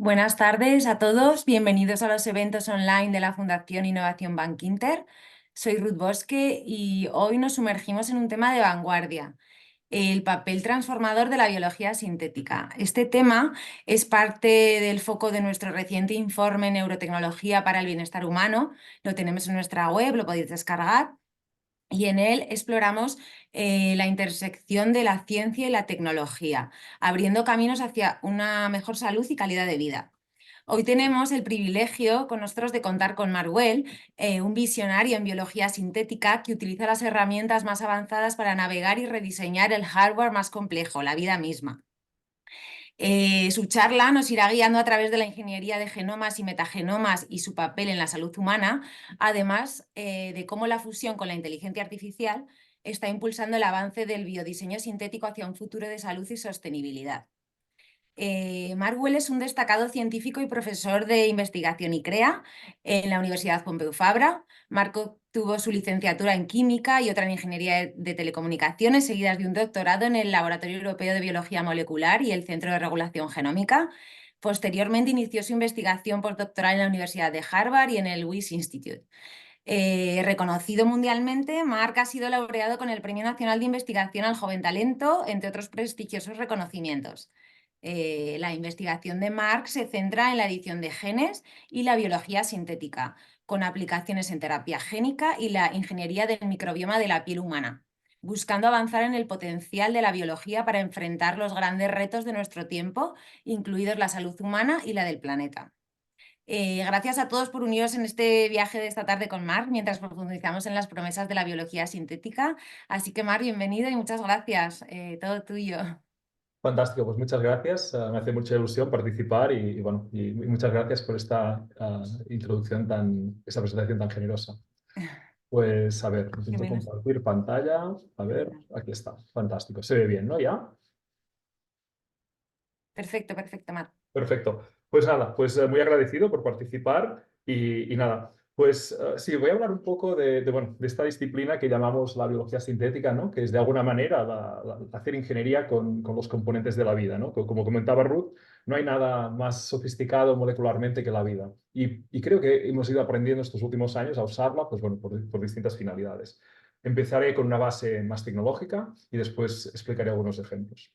Buenas tardes a todos, bienvenidos a los eventos online de la Fundación Innovación Bank Inter. Soy Ruth Bosque y hoy nos sumergimos en un tema de vanguardia, el papel transformador de la biología sintética. Este tema es parte del foco de nuestro reciente informe Neurotecnología para el Bienestar Humano. Lo tenemos en nuestra web, lo podéis descargar. Y en él exploramos la intersección de la ciencia y la tecnología, abriendo caminos hacia una mejor salud y calidad de vida. Hoy tenemos el privilegio con nosotros de contar con Marwell, un visionario en biología sintética que utiliza las herramientas más avanzadas para navegar y rediseñar el hardware más complejo, la vida misma. Su charla nos irá guiando a través de la ingeniería de genomas y metagenomas y su papel en la salud humana, además de cómo la fusión con la inteligencia artificial está impulsando el avance del biodiseño sintético hacia un futuro de salud y sostenibilidad. Marwell es un destacado científico y profesor de investigación y CREA en la Universidad Pompeu Fabra. Marco tuvo su licenciatura en química y otra en ingeniería de telecomunicaciones, seguidas de un doctorado en el Laboratorio Europeo de Biología Molecular y el Centro de Regulación Genómica. Posteriormente inició su investigación postdoctoral en la Universidad de Harvard y en el Wyss Institute. Reconocido mundialmente, Marc ha sido laureado con el Premio Nacional de Investigación al Joven Talento, entre otros prestigiosos reconocimientos. La investigación de Marc se centra en la edición de genes y la biología sintética, con aplicaciones en terapia génica y la ingeniería del microbioma de la piel humana, buscando avanzar en el potencial de la biología para enfrentar los grandes retos de nuestro tiempo, incluidos la salud humana y la del planeta. Gracias a todos por uniros en este viaje de esta tarde con Marc, mientras profundizamos en las promesas de la biología sintética. Así que Marc, bienvenido y muchas gracias. Todo tuyo. Fantástico, pues muchas gracias. Me hace mucha ilusión participar y muchas gracias por esta introducción esta presentación tan generosa. Pues a ver, Qué intento menos. compartir pantalla. A ver, aquí está. Fantástico. Se ve bien, ¿no? ¿Ya? Perfecto, perfecto, Marc. Perfecto. Pues nada, pues muy agradecido por participar y nada, pues sí, voy a hablar un poco bueno, de esta disciplina que llamamos la biología sintética, ¿no? Que es de alguna manera hacer ingeniería con los componentes de la vida, ¿no? Como comentaba Ruth, no hay nada más sofisticado molecularmente que la vida. Y creo que hemos ido aprendiendo estos últimos años a usarla, pues bueno, por distintas finalidades. Empezaré con una base más tecnológica y después explicaré algunos ejemplos.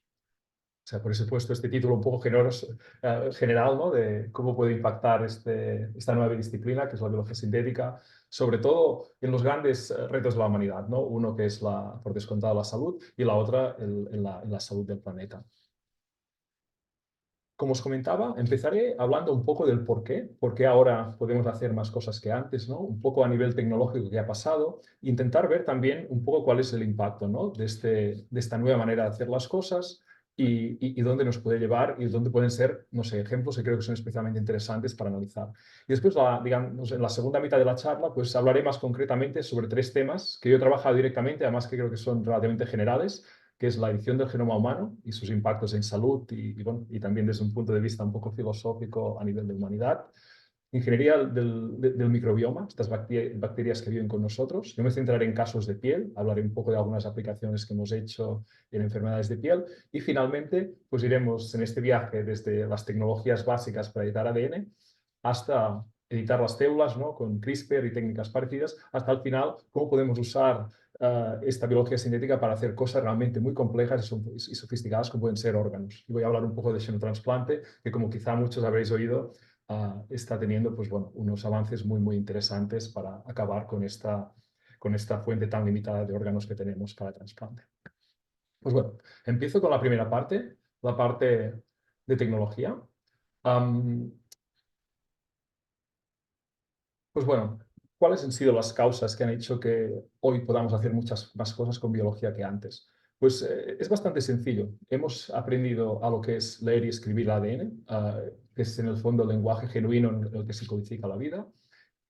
O sea, por eso he puesto este título un poco general, ¿no? De cómo puede impactar esta nueva disciplina, que es la biología sintética, sobre todo en los grandes retos de la humanidad, ¿no? Uno que es, por descontado, la salud y la otra en la salud del planeta. Como os comentaba, empezaré hablando un poco del por qué ahora podemos hacer más cosas que antes, ¿no? Un poco a nivel tecnológico que ha pasado, e intentar ver también un poco cuál es el impacto, ¿no? De esta nueva manera de hacer las cosas y dónde nos puede llevar y dónde pueden ser, no sé, ejemplos que creo que son especialmente interesantes para analizar. Y después, digamos, en la segunda mitad de la charla, pues hablaré más concretamente sobre tres temas que yo he trabajado directamente, además que creo que son relativamente generales, que es la edición del genoma humano y sus impactos en salud bueno, y también desde un punto de vista un poco filosófico a nivel de humanidad. Ingeniería del microbioma, estas bacterias que viven con nosotros. Yo me centraré en casos de piel, hablaré un poco de algunas aplicaciones que hemos hecho en enfermedades de piel y finalmente pues iremos en este viaje desde las tecnologías básicas para editar ADN hasta editar las células, ¿no? Con CRISPR y técnicas parecidas, hasta el final cómo podemos usar esta biología sintética para hacer cosas realmente muy complejas y sofisticadas como pueden ser órganos. Y voy a hablar un poco de xenotransplante, que como quizá muchos habréis oído, está teniendo pues, bueno, unos avances muy interesantes para acabar con esta fuente tan limitada de órganos que tenemos para trasplante. Pues bueno, empiezo con la primera parte, la parte de tecnología. Pues bueno, ¿cuáles han sido las causas que han hecho que hoy podamos hacer muchas más cosas con biología que antes? Pues es bastante sencillo. Hemos aprendido a lo que es leer y escribir el ADN, que es en el fondo el lenguaje genuino en el que se codifica la vida.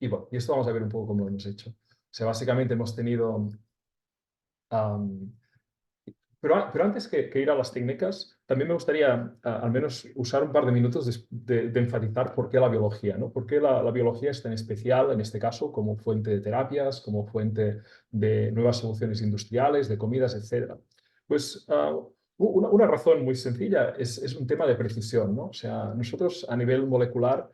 Y bueno, y esto vamos a ver un poco cómo lo hemos hecho. O sea, básicamente hemos tenido pero antes que ir a las técnicas, también me gustaría al menos usar un par de minutos de enfatizar por qué la biología, ¿no? ¿Por qué la biología es tan especial en este caso como fuente de terapias, como fuente de nuevas soluciones industriales, de comidas, etcétera? Pues Una razón muy sencilla es un tema de precisión, ¿no? O sea, nosotros a nivel molecular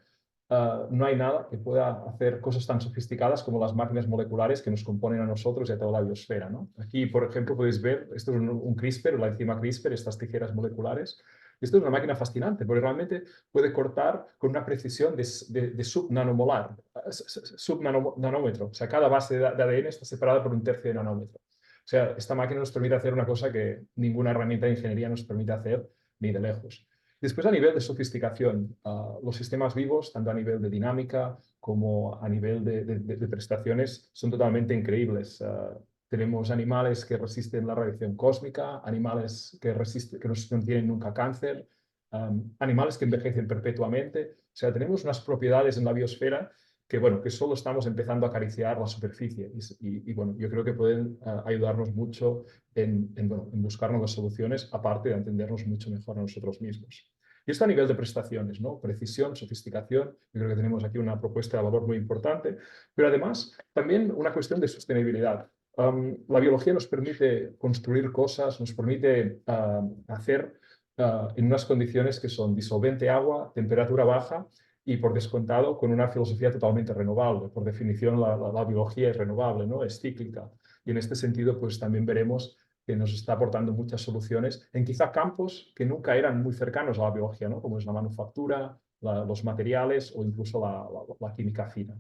no hay nada que pueda hacer cosas tan sofisticadas como las máquinas moleculares que nos componen a nosotros y a toda la biosfera, ¿no? Aquí, por ejemplo, podéis ver, esto es un CRISPR, la enzima CRISPR, estas tijeras moleculares. Esto es una máquina fascinante porque realmente puede cortar con una precisión de subnanomolar, subnanómetro. O sea, cada base de ADN está separada por un tercio de nanómetro. O sea, esta máquina nos permite hacer una cosa que ninguna herramienta de ingeniería nos permite hacer ni de lejos. Después, a nivel de sofisticación, los sistemas vivos, tanto a nivel de dinámica como a nivel de prestaciones, son totalmente increíbles. Tenemos animales que resisten la radiación cósmica, animales que no tienen nunca cáncer, animales que envejecen perpetuamente. O sea, tenemos unas propiedades en la biosfera que, bueno, que solo estamos empezando a acariciar la superficie. Bueno, yo creo que pueden ayudarnos mucho bueno, en buscar nuevas soluciones, aparte de entendernos mucho mejor a nosotros mismos. Y esto a nivel de prestaciones, ¿no? Precisión, sofisticación. Yo creo que tenemos aquí una propuesta de valor muy importante, pero además también una cuestión de sostenibilidad. La biología nos permite construir cosas, nos permite hacer en unas condiciones que son disolvente agua, temperatura baja y, por descontado, con una filosofía totalmente renovable. Por definición, la biología es renovable, ¿no? Es cíclica. Y en este sentido, pues también veremos que nos está aportando muchas soluciones en quizá campos que nunca eran muy cercanos a la biología, ¿no? Como es la manufactura, los materiales o incluso la química fina.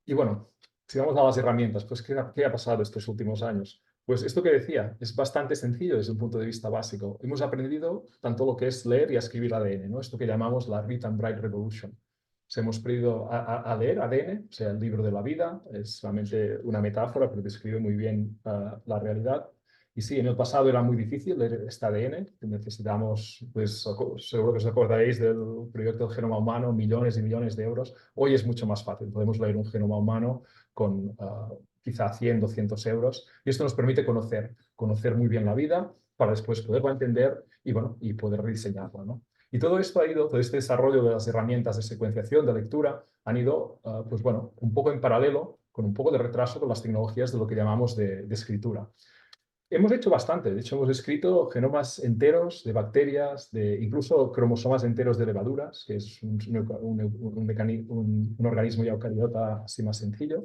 Y bueno, si vamos a las herramientas, pues ¿qué ha pasado estos últimos años? Pues esto que decía, es bastante sencillo desde un punto de vista básico. Hemos aprendido tanto lo que es leer y a escribir ADN, ¿no? Esto que llamamos la Read and Write Revolution. Hemos aprendido a leer ADN, o sea, el libro de la vida, es solamente una metáfora, pero describe muy bien la realidad. Y sí, en el pasado era muy difícil leer este ADN, necesitamos, pues seguro que os acordaréis del proyecto del genoma humano, millones y millones de euros. Hoy es mucho más fácil, podemos leer un genoma humano con quizá 100, 200 euros, y esto nos permite conocer muy bien la vida para después poderla entender y, bueno, y poder rediseñarla, ¿no? Y todo esto ha ido, todo este desarrollo de las herramientas de secuenciación, de lectura, han ido, pues bueno, un poco en paralelo, con un poco de retraso con las tecnologías de lo que llamamos de escritura. Hemos hecho bastante, de hecho hemos escrito genomas enteros de bacterias, incluso cromosomas enteros de levaduras, que es un organismo ya eucariota así más sencillo.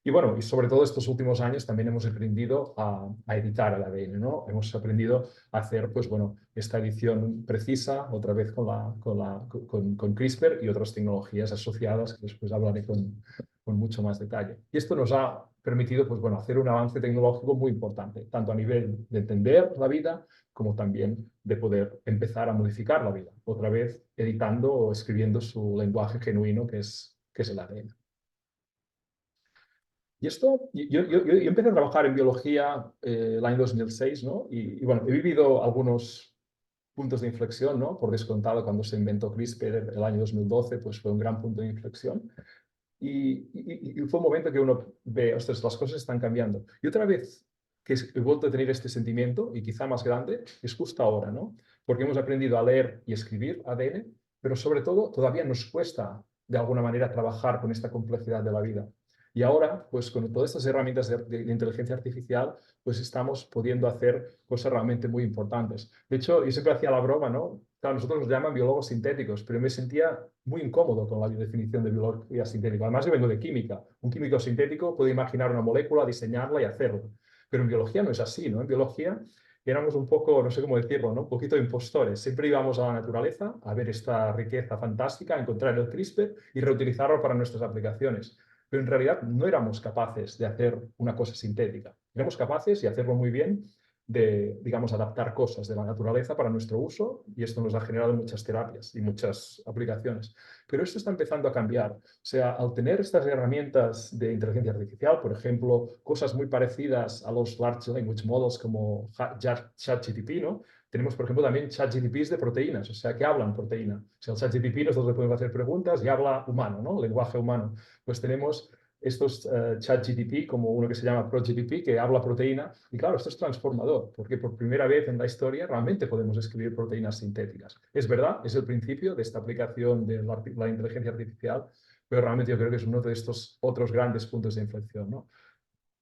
Y bueno, y sobre todo estos últimos años también hemos aprendido a editar el ADN, ¿no? Hemos aprendido a hacer, pues bueno, esta edición precisa, otra vez con CRISPR y otras tecnologías asociadas, que después hablaré con mucho más detalle. Y esto nos ha permitido, pues bueno, hacer un avance tecnológico muy importante, tanto a nivel de entender la vida, como también de poder empezar a modificar la vida, otra vez editando o escribiendo su lenguaje genuino, que es el ADN. Y esto, yo empecé a trabajar en biología el año 2006, ¿no? Bueno, he vivido algunos puntos de inflexión, ¿no? Por descontado, cuando se inventó CRISPR el año 2012, pues fue un gran punto de inflexión. Y fue un momento que uno ve, ostras, las cosas están cambiando. Y otra vez que he vuelto a tener este sentimiento, y quizá más grande, es justo ahora, ¿no? Porque hemos aprendido a leer y escribir ADN, pero sobre todo todavía nos cuesta de alguna manera trabajar con esta complejidad de la vida. Y ahora, pues con todas estas herramientas de inteligencia artificial, pues estamos pudiendo hacer cosas realmente muy importantes. De hecho, yo siempre hacía la broma, ¿no? Claro, nosotros nos llaman biólogos sintéticos, pero me sentía muy incómodo con la definición de biología sintética. Además, yo vengo de química. Un químico sintético puede imaginar una molécula, diseñarla y hacerlo. Pero en biología no es así, ¿no? En biología éramos un poco, no sé cómo decirlo, ¿no? Un poquito impostores. Siempre íbamos a la naturaleza a ver esta riqueza fantástica, a encontrar el CRISPR y reutilizarlo para nuestras aplicaciones. Pero en realidad no éramos capaces de hacer una cosa sintética. Éramos capaces, y hacerlo muy bien, de, digamos, adaptar cosas de la naturaleza para nuestro uso, y esto nos ha generado muchas terapias y muchas aplicaciones. Pero esto está empezando a cambiar. O sea, al tener estas herramientas de inteligencia artificial, por ejemplo, cosas muy parecidas a los Large Language Models como ChatGPT, ¿no? Tenemos, por ejemplo, también ChatGPTs de proteínas, o sea, que hablan proteína. O sea, el ChatGPT nosotros le podemos hacer preguntas y habla humano, ¿no? Lenguaje humano. Pues tenemos estos ChatGPT, como uno que se llama ProGPT, que habla proteína. Y claro, esto es transformador, porque por primera vez en la historia realmente podemos escribir proteínas sintéticas. Es verdad, es el principio de esta aplicación de la inteligencia artificial, pero realmente yo creo que es uno de estos otros grandes puntos de inflexión, ¿no?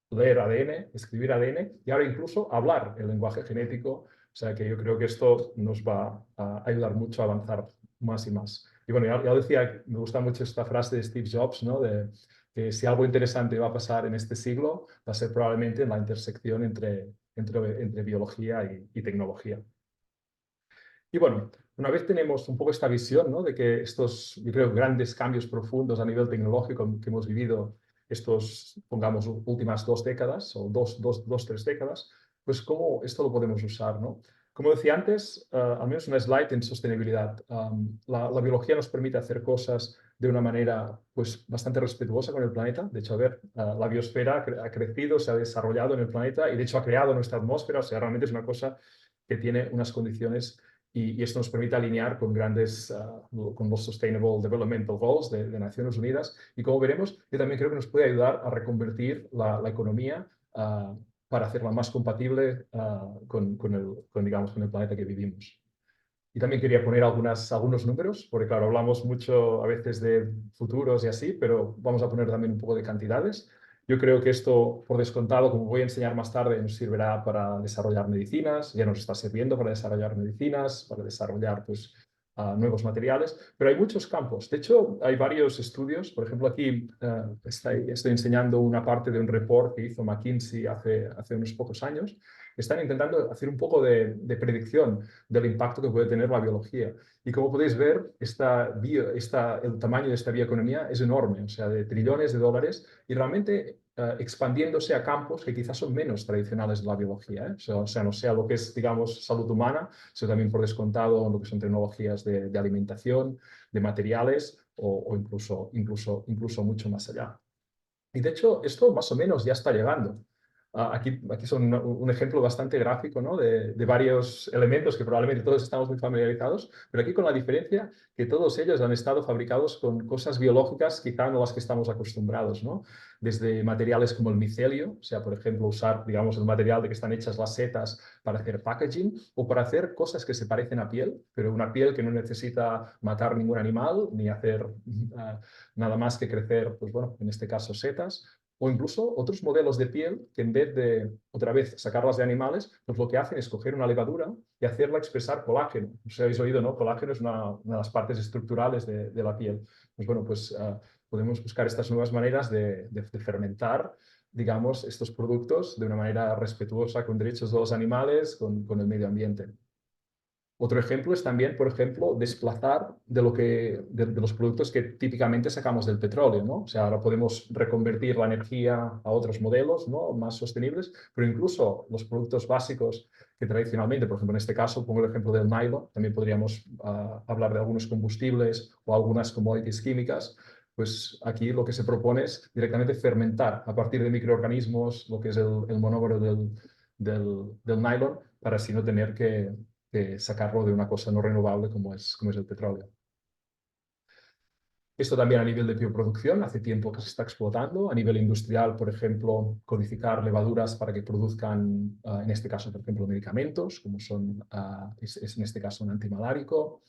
leer ADN, escribir ADN y ahora incluso hablar el lenguaje genético. O sea que yo creo que esto nos va a ayudar mucho a avanzar más y más. Y bueno, ya decía, me gusta mucho esta frase de Steve Jobs, ¿no? De que si algo interesante va a pasar en este siglo, va a ser probablemente en la intersección entre biología y tecnología. Y bueno, una vez tenemos un poco esta visión, ¿no? De que estos, yo creo, grandes cambios profundos a nivel tecnológico que hemos vivido estos, pongamos, últimas 2 décadas o tres décadas, pues cómo esto lo podemos usar, ¿no? Como decía antes, al menos una slide en sostenibilidad. La biología nos permite hacer cosas de una manera pues, bastante respetuosa con el planeta. De hecho, a ver, la biosfera ha crecido, se ha desarrollado en el planeta y de hecho ha creado nuestra atmósfera. O sea, realmente es una cosa que tiene unas condiciones y esto nos permite alinear con con los Sustainable Developmental Goals de Naciones Unidas. Y como veremos, yo también creo que nos puede ayudar a reconvertir la economía para hacerla más compatible digamos, con el planeta que vivimos. Y también quería poner algunos números, porque claro, hablamos mucho a veces de futuros y así, pero vamos a poner también un poco de cantidades. Yo creo que esto, por descontado, como voy a enseñar más tarde, nos servirá para desarrollar medicinas, ya nos está sirviendo para desarrollar medicinas, para desarrollar pues, nuevos materiales, pero hay muchos campos. De hecho, hay varios estudios, por ejemplo, aquí estoy enseñando una parte de un report que hizo McKinsey hace unos pocos años. Están intentando hacer un poco de predicción del impacto que puede tener la biología. Y como podéis ver, el tamaño de esta bioeconomía es enorme, o sea, de trillones de dólares y realmente expandiéndose a campos que quizás son menos tradicionales de la biología. O sea, no sea lo que es, digamos, salud humana, sino también por descontado lo que son tecnologías de alimentación, de materiales o incluso mucho más allá. Y de hecho, esto más o menos ya está llegando. Aquí son un ejemplo bastante gráfico, ¿no? de varios elementos que probablemente todos estamos muy familiarizados, pero aquí con la diferencia que todos ellos han estado fabricados con cosas biológicas quizá no las que estamos acostumbrados, ¿no? Desde materiales como el micelio, o sea, por ejemplo, usar, digamos, el material de que están hechas las setas para hacer packaging o para hacer cosas que se parecen a piel, pero una piel que no necesita matar ningún animal ni hacer nada más que crecer, pues bueno, en este caso setas, o incluso otros modelos de piel que en vez de, otra vez, sacarlas de animales, pues lo que hacen es coger una levadura y hacerla expresar colágeno. No sé si habéis oído, ¿no? Colágeno es una de las partes estructurales de la piel. Pues bueno, pues podemos buscar estas nuevas maneras de fermentar, digamos, estos productos de una manera respetuosa con derechos de los animales, con el medio ambiente. Otro ejemplo es también, por ejemplo, desplazar de los productos que típicamente sacamos del petróleo, ¿no? O sea, ahora podemos reconvertir la energía a otros modelos, ¿no? Más sostenibles, pero incluso los productos básicos que tradicionalmente, por ejemplo, en este caso, pongo el ejemplo del nylon, también podríamos hablar de algunos combustibles o algunas commodities químicas, pues aquí lo que se propone es directamente fermentar a partir de microorganismos lo que es el monómero del nylon para así no tener que sacarlo de una cosa no renovable como es el petróleo. Esto también a nivel de bioproducción, hace tiempo que se está explotando. A nivel industrial, por ejemplo, codificar levaduras para que produzcan, en este caso, por ejemplo, medicamentos, como es en este caso un antimalárico,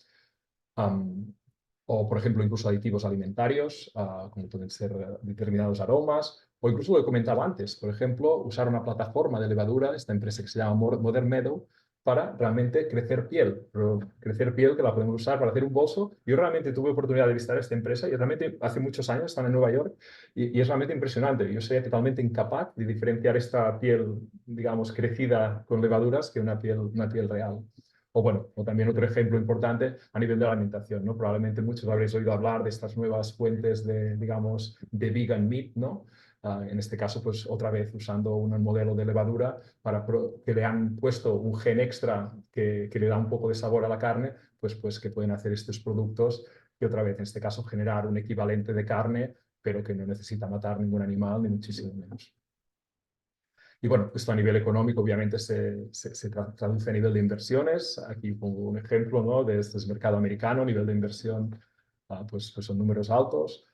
o, por ejemplo, incluso aditivos alimentarios, como pueden ser determinados aromas, o incluso lo que comentaba antes, por ejemplo, usar una plataforma de levadura, esta empresa que se llama Modern Meadow, para realmente crecer piel, pero crecer piel que la podemos usar para hacer un bolso. Yo realmente tuve oportunidad de visitar esta empresa y realmente hace muchos años están en Nueva York y es realmente impresionante. Yo sería totalmente incapaz de diferenciar esta piel, digamos, crecida con levaduras que una piel real. O bueno, o también otro ejemplo importante a nivel de la alimentación, ¿no? Probablemente muchos habréis oído hablar de estas nuevas fuentes digamos, de vegan meat, ¿no? En este caso, pues otra vez usando un modelo de levadura que le han puesto un gen extra que le da un poco de sabor a la carne, pues que pueden hacer estos productos y otra vez, en este caso, generar un equivalente de carne, pero que no necesita matar ningún animal, ni muchísimo menos. Y bueno, esto a nivel económico obviamente se traduce a nivel de inversiones. Aquí pongo un ejemplo, ¿no? De este mercado americano, a nivel de inversión, pues son números altos.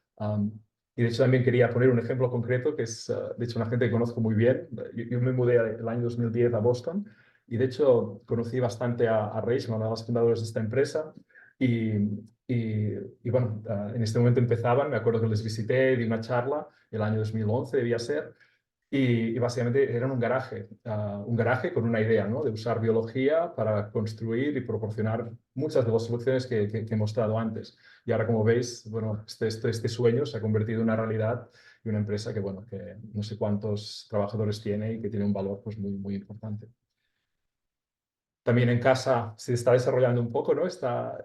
Y de hecho también quería poner un ejemplo concreto que es, de hecho, una gente que conozco muy bien. Yo me mudé el año 2010 a Boston y de hecho conocí bastante a Rachel, una de las fundadoras de esta empresa. Y, y bueno, en este momento empezaban, me acuerdo que les visité, di una charla, el año 2011 debía ser, y básicamente eran un garaje con una idea, ¿no? De usar biología para construir y proporcionar muchas de las soluciones que he mostrado antes. Y ahora, como veis, bueno, este sueño se ha convertido en una realidad y una empresa que, bueno, que no sé cuántos trabajadores tiene y que tiene un valor pues, muy, muy importante. También en casa se está desarrollando un poco, ¿no? esta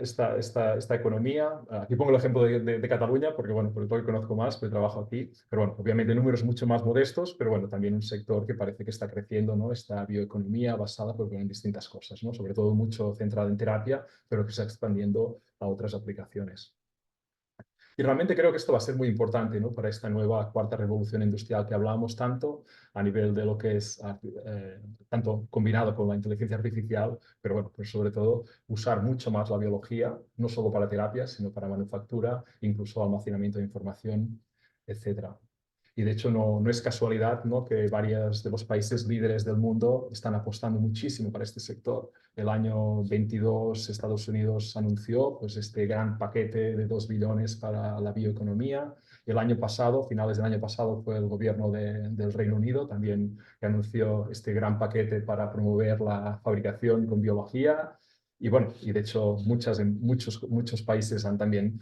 economía. Aquí pongo el ejemplo de Cataluña, porque, bueno, por todo que conozco más, porque trabajo aquí. Pero, bueno, obviamente números mucho más modestos, pero, bueno, también un sector que parece que está creciendo, ¿no? Esta bioeconomía basada pues, en distintas cosas, ¿no? Sobre todo mucho centrado en terapia, pero que se está expandiendo a otras aplicaciones. Y realmente creo que esto va a ser muy importante, ¿no? Para esta nueva cuarta revolución industrial que hablábamos tanto a nivel de lo que es tanto combinado con la inteligencia artificial, pero bueno, pues sobre todo usar mucho más la biología, no solo para terapias, sino para manufactura, incluso almacenamiento de información, etcétera. Y de hecho no es casualidad, ¿no? Que varios de los países líderes del mundo están apostando muchísimo para este sector. El año 22 Estados Unidos anunció pues, este gran paquete de 2 billones para la bioeconomía. El año pasado, finales del año pasado, fue el gobierno del Reino Unido también que anunció este gran paquete para promover la fabricación con biología. Y bueno, y de hecho muchos países han también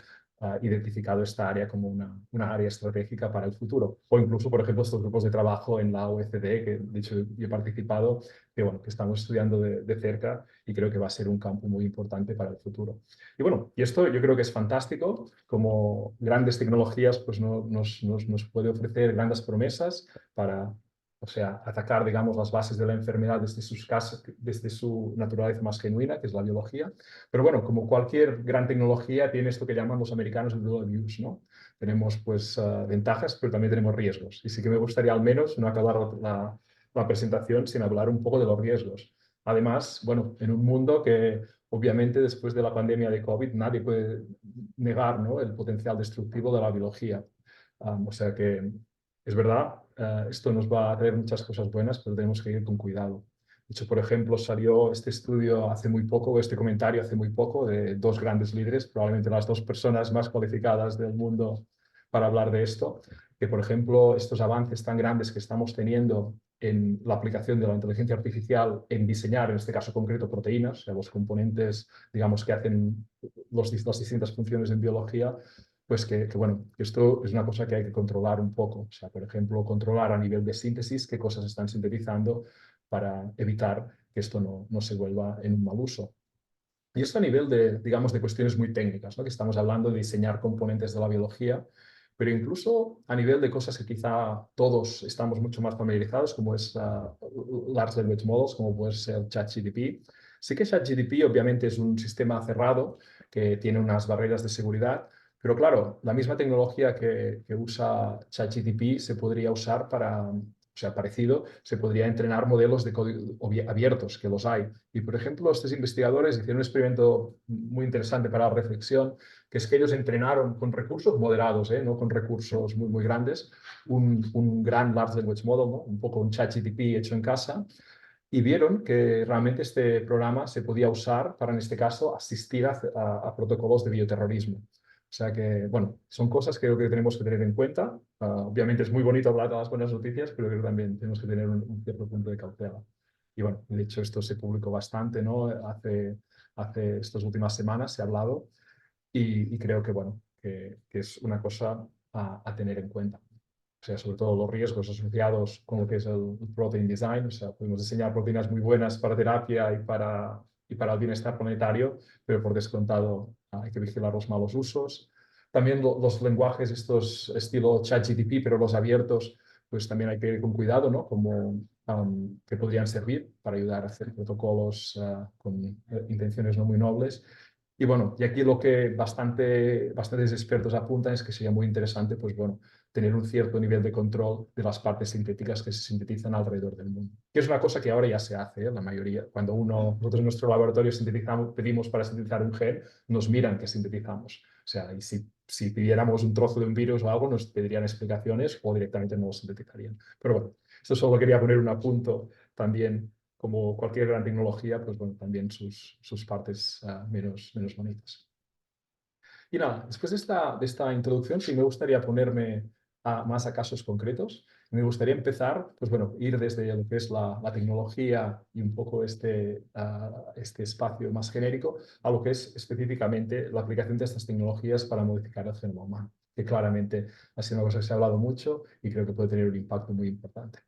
identificado esta área como una área estratégica para el futuro. O incluso, por ejemplo, estos grupos de trabajo en la OECD, que de hecho yo he participado, que, bueno, que estamos estudiando de cerca y creo que va a ser un campo muy importante para el futuro. Y bueno, y esto yo creo que es fantástico, como grandes tecnologías pues nos puede ofrecer grandes promesas para, o sea, atacar, digamos, las bases de la enfermedad desde su naturaleza más genuina, que es la biología. Pero bueno, como cualquier gran tecnología, tiene esto que llaman los americanos el dual use, ¿no? Tenemos pues ventajas, pero también tenemos riesgos. Y sí que me gustaría al menos no acabar la presentación sin hablar un poco de los riesgos. Además, bueno, en un mundo que obviamente después de la pandemia de COVID nadie puede negar, ¿no? El potencial destructivo de la biología. O sea que es verdad, esto nos va a traer muchas cosas buenas, pero tenemos que ir con cuidado. De hecho, por ejemplo, salió este estudio hace muy poco, este comentario hace muy poco, de 2 grandes líderes, probablemente las 2 personas más cualificadas del mundo para hablar de esto, que, por ejemplo, estos avances tan grandes que estamos teniendo en la aplicación de la inteligencia artificial en diseñar, en este caso concreto, proteínas, o sea, los componentes, digamos, que hacen las distintas funciones en biología, pues bueno, que esto es una cosa que hay que controlar un poco. O sea, por ejemplo, controlar a nivel de síntesis qué cosas están sintetizando para evitar que esto no se vuelva en un mal uso. Y esto a nivel de, digamos, de cuestiones muy técnicas, ¿no? Que estamos hablando de diseñar componentes de la biología, pero incluso a nivel de cosas que quizá todos estamos mucho más familiarizados, como es Large Language Models, como puede ser ChatGPT. Sí que ChatGPT obviamente es un sistema cerrado que tiene unas barreras de seguridad, pero claro, la misma tecnología que usa ChatGPT se podría usar para, o sea, parecido, se podría entrenar modelos de código abiertos, que los hay. Y, por ejemplo, estos investigadores hicieron un experimento muy interesante para la reflexión, que es que ellos entrenaron con recursos moderados, no con recursos muy, muy grandes, un gran Large Language Model, ¿no? Un poco un ChatGPT hecho en casa, y vieron que realmente este programa se podía usar para, en este caso, asistir a protocolos de bioterrorismo. O sea que, bueno, son cosas que creo que tenemos que tener en cuenta. Obviamente es muy bonito hablar de las buenas noticias, pero creo que también tenemos que tener un cierto punto de cautela. Y bueno, de hecho esto se publicó bastante, ¿no? Hace estas últimas semanas se ha hablado y creo que, bueno, que es una cosa a tener en cuenta. O sea, sobre todo los riesgos asociados con lo que es el protein design. O sea, podemos diseñar proteínas muy buenas para terapia y para el bienestar planetario, pero por descontado hay que vigilar los malos usos. También los lenguajes, estos estilo ChatGPT, pero los abiertos, pues también hay que ir con cuidado, ¿no? Como que podrían servir para ayudar a hacer protocolos con intenciones no muy nobles. Y bueno, y aquí lo que bastantes expertos apuntan es que sería muy interesante, pues bueno, tener un cierto nivel de control de las partes sintéticas que se sintetizan alrededor del mundo. Que es una cosa que ahora ya se hace, la mayoría. Cuando nosotros en nuestro laboratorio pedimos para sintetizar un gen, nos miran que sintetizamos. O sea, y si pidiéramos un trozo de un virus o algo, nos pedirían explicaciones o directamente no lo sintetizarían. Pero bueno, esto solo quería poner un apunto también, como cualquier gran tecnología, pues bueno, también sus partes menos bonitas. Y nada, después de esta introducción, sí me gustaría ponerme más a casos concretos. Me gustaría empezar, pues bueno, ir desde lo que es la tecnología y un poco este espacio más genérico a lo que es específicamente la aplicación de estas tecnologías para modificar el genoma humano, que claramente ha sido una cosa que se ha hablado mucho y creo que puede tener un impacto muy importante.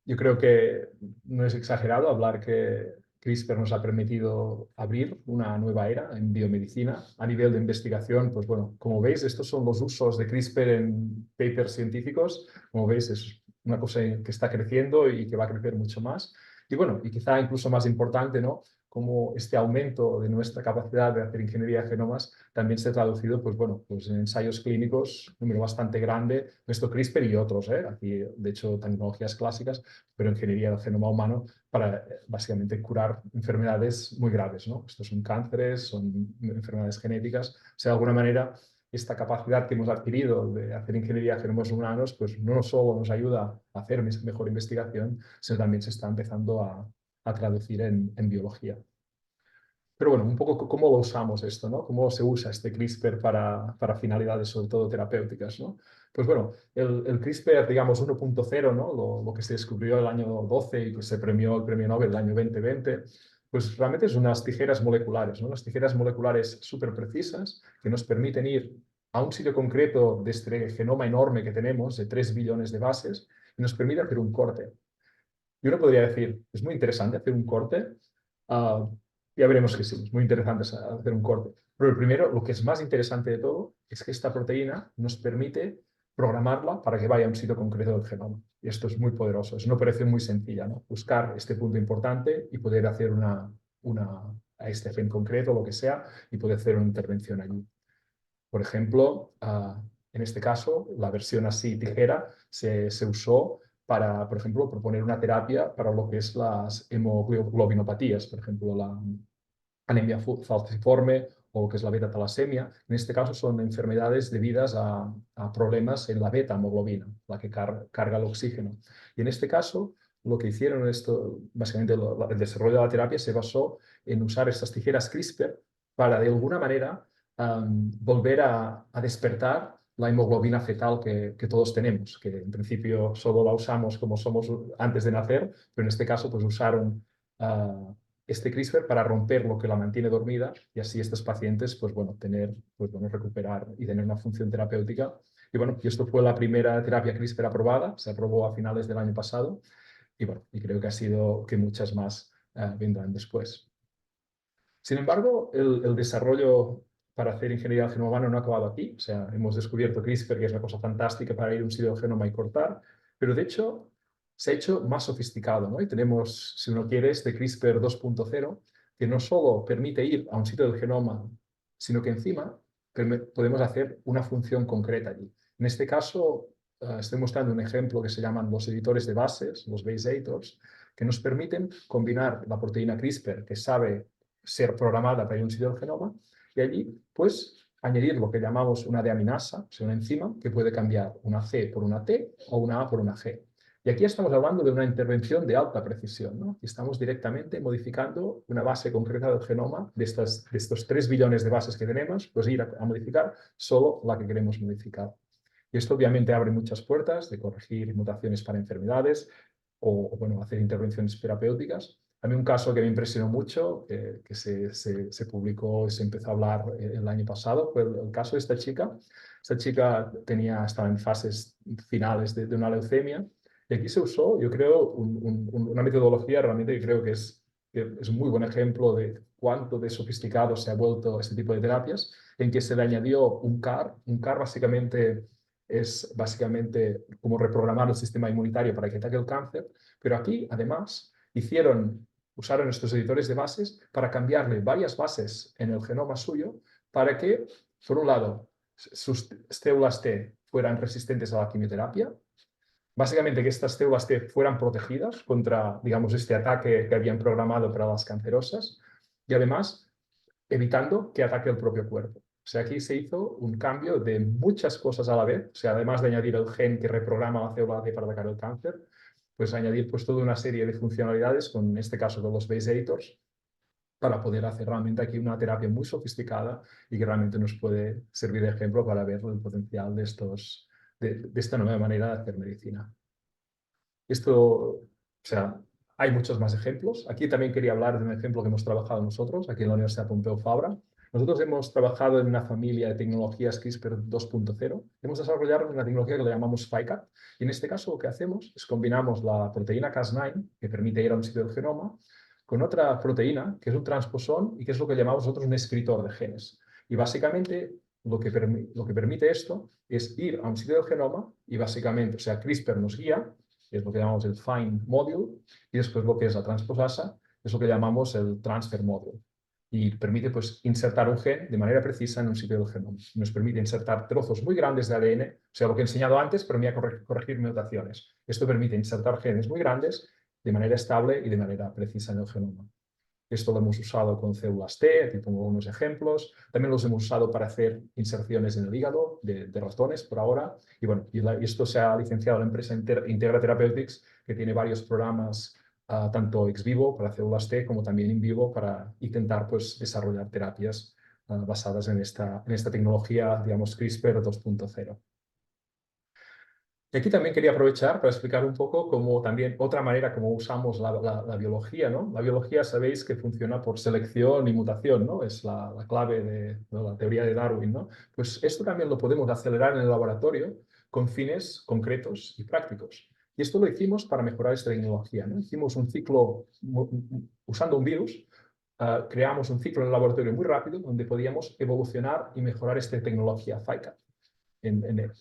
Yo creo que no es exagerado hablar que CRISPR nos ha permitido abrir una nueva era en biomedicina. A nivel de investigación, pues bueno, como veis, estos son los usos de CRISPR en papers científicos. Como veis, es una cosa que está creciendo y que va a crecer mucho más. Y bueno, y quizá incluso más importante, ¿no? Como este aumento de nuestra capacidad de hacer ingeniería de genomas también se ha traducido, pues bueno, pues en ensayos clínicos, un número bastante grande, esto CRISPR y otros, aquí de hecho tecnologías clásicas, pero ingeniería del genoma humano para básicamente curar enfermedades muy graves, ¿no? Estos son cánceres, son enfermedades genéticas, o sea, de alguna manera esta capacidad que hemos adquirido de hacer ingeniería de genomas humanos, pues no solo nos ayuda a hacer mejor investigación, sino también se está empezando a traducir en biología. Pero bueno, un poco cómo lo usamos esto, ¿no? ¿Cómo se usa este CRISPR para finalidades sobre todo terapéuticas, ¿no? Pues bueno, el CRISPR, digamos, 1.0, ¿no? Lo que se descubrió el año 12 y que se premió el premio Nobel el año 2020, pues realmente son unas tijeras moleculares, ¿no? Unas tijeras moleculares súper precisas que nos permiten ir a un sitio concreto de este genoma enorme que tenemos, de 3 billones de bases, y nos permite hacer un corte. Y uno podría decir, es muy interesante hacer un corte. Uh, ya veremos que sí, es muy interesante hacer un corte. Pero el primero, lo que es más interesante de todo, es que esta proteína nos permite programarla para que vaya a un sitio concreto del genoma. Y esto es muy poderoso. Es una operación muy sencilla, ¿no? Buscar este punto importante y poder hacer a este gen concreto, lo que sea, y poder hacer una intervención allí. Por ejemplo, en este caso, la versión así tijera se usó para, por ejemplo, proponer una terapia para lo que es las hemoglobinopatías, por ejemplo, la anemia falciforme o lo que es la beta-talasemia. En este caso son enfermedades debidas a problemas en la beta-hemoglobina, la que carga el oxígeno. Y en este caso, lo que hicieron esto, básicamente el desarrollo de la terapia se basó en usar estas tijeras CRISPR para de alguna manera volver a despertar la hemoglobina fetal que todos tenemos, que en principio solo la usamos como somos antes de nacer, pero en este caso pues usaron este CRISPR para romper lo que la mantiene dormida y así estos pacientes pues bueno, recuperar y tener una función terapéutica. Y bueno, y esto fue la primera terapia CRISPR aprobada, se aprobó a finales del año pasado y bueno, y creo que ha sido que muchas más vendrán después. Sin embargo, el desarrollo para hacer ingeniería del genoma humano no ha acabado aquí. O sea, hemos descubierto CRISPR, que es una cosa fantástica para ir a un sitio del genoma y cortar, pero de hecho se ha hecho más sofisticado, ¿no? Y tenemos, si uno quiere, este CRISPR 2.0, que no solo permite ir a un sitio del genoma, sino que encima podemos hacer una función concreta allí. En este caso, estoy mostrando un ejemplo que se llaman los editores de bases, los base editors, que nos permiten combinar la proteína CRISPR, que sabe ser programada para ir a un sitio del genoma, y allí, pues, añadir lo que llamamos una deaminasa, o sea, una enzima que puede cambiar una C por una T o una A por una G. Y aquí estamos hablando de una intervención de alta precisión, ¿no? Estamos directamente modificando una base concreta del genoma, de estos 3 billones de bases que tenemos, pues ir a modificar solo la que queremos modificar. Y esto obviamente abre muchas puertas de corregir mutaciones para enfermedades o bueno, hacer intervenciones terapéuticas. A mí un caso que me impresionó mucho, que se publicó y se empezó a hablar el año pasado, fue el caso de esta chica. Esta chica estaba en fases finales de una leucemia y aquí se usó, yo creo, una metodología realmente que creo que es un muy buen ejemplo de cuánto de sofisticado se ha vuelto este tipo de terapias, en que se le añadió un CAR. Un CAR es básicamente como reprogramar el sistema inmunitario para que ataque el cáncer, pero aquí además usaron estos editores de bases para cambiarle varias bases en el genoma suyo para que, por un lado, sus células T fueran resistentes a la quimioterapia, básicamente que estas células T fueran protegidas contra, digamos, este ataque que habían programado para las cancerosas y además evitando que ataque el propio cuerpo. O sea, aquí se hizo un cambio de muchas cosas a la vez, o sea, además de añadir el gen que reprograma la célula T para atacar el cáncer, pues añadir pues toda una serie de funcionalidades, con en este caso de los base editors, para poder hacer realmente aquí una terapia muy sofisticada y que realmente nos puede servir de ejemplo para ver el potencial de de esta nueva manera de hacer medicina. Esto, o sea, hay muchos más ejemplos. Aquí también quería hablar de un ejemplo que hemos trabajado nosotros, aquí en la Universidad Pompeu Fabra. Nosotros hemos trabajado en una familia de tecnologías CRISPR 2.0. Hemos desarrollado una tecnología que le llamamos FICAT. Y en este caso lo que hacemos es combinamos la proteína Cas9, que permite ir a un sitio del genoma, con otra proteína, que es un transposón y que es lo que llamamos nosotros un escritor de genes. Y básicamente lo que permite esto es ir a un sitio del genoma y básicamente, o sea, CRISPR nos guía, que es lo que llamamos el find module, y después lo que es la transposasa, es lo que llamamos el transfer module. Y permite pues, insertar un gen de manera precisa en un sitio del genoma. Nos permite insertar trozos muy grandes de ADN, o sea, lo que he enseñado antes, pero me voy a corregir mutaciones. Esto permite insertar genes muy grandes de manera estable y de manera precisa en el genoma. Esto lo hemos usado con células T, aquí pongo unos ejemplos. También los hemos usado para hacer inserciones en el hígado de ratones por ahora. Y bueno, y esto se ha licenciado la empresa Integra Therapeutics, que tiene varios programas, tanto ex vivo para células T como también in vivo para intentar pues, desarrollar terapias basadas en esta tecnología, digamos, CRISPR 2.0. Y aquí también quería aprovechar para explicar un poco cómo también otra manera como usamos la biología, ¿no? La biología sabéis que funciona por selección y mutación, ¿no? Es la clave de la teoría de Darwin, ¿no? Pues esto también lo podemos acelerar en el laboratorio con fines concretos y prácticos. Y esto lo hicimos para mejorar esta tecnología, ¿no? Hicimos un ciclo usando un virus, creamos un ciclo en el laboratorio muy rápido donde podíamos evolucionar y mejorar esta tecnología FICAT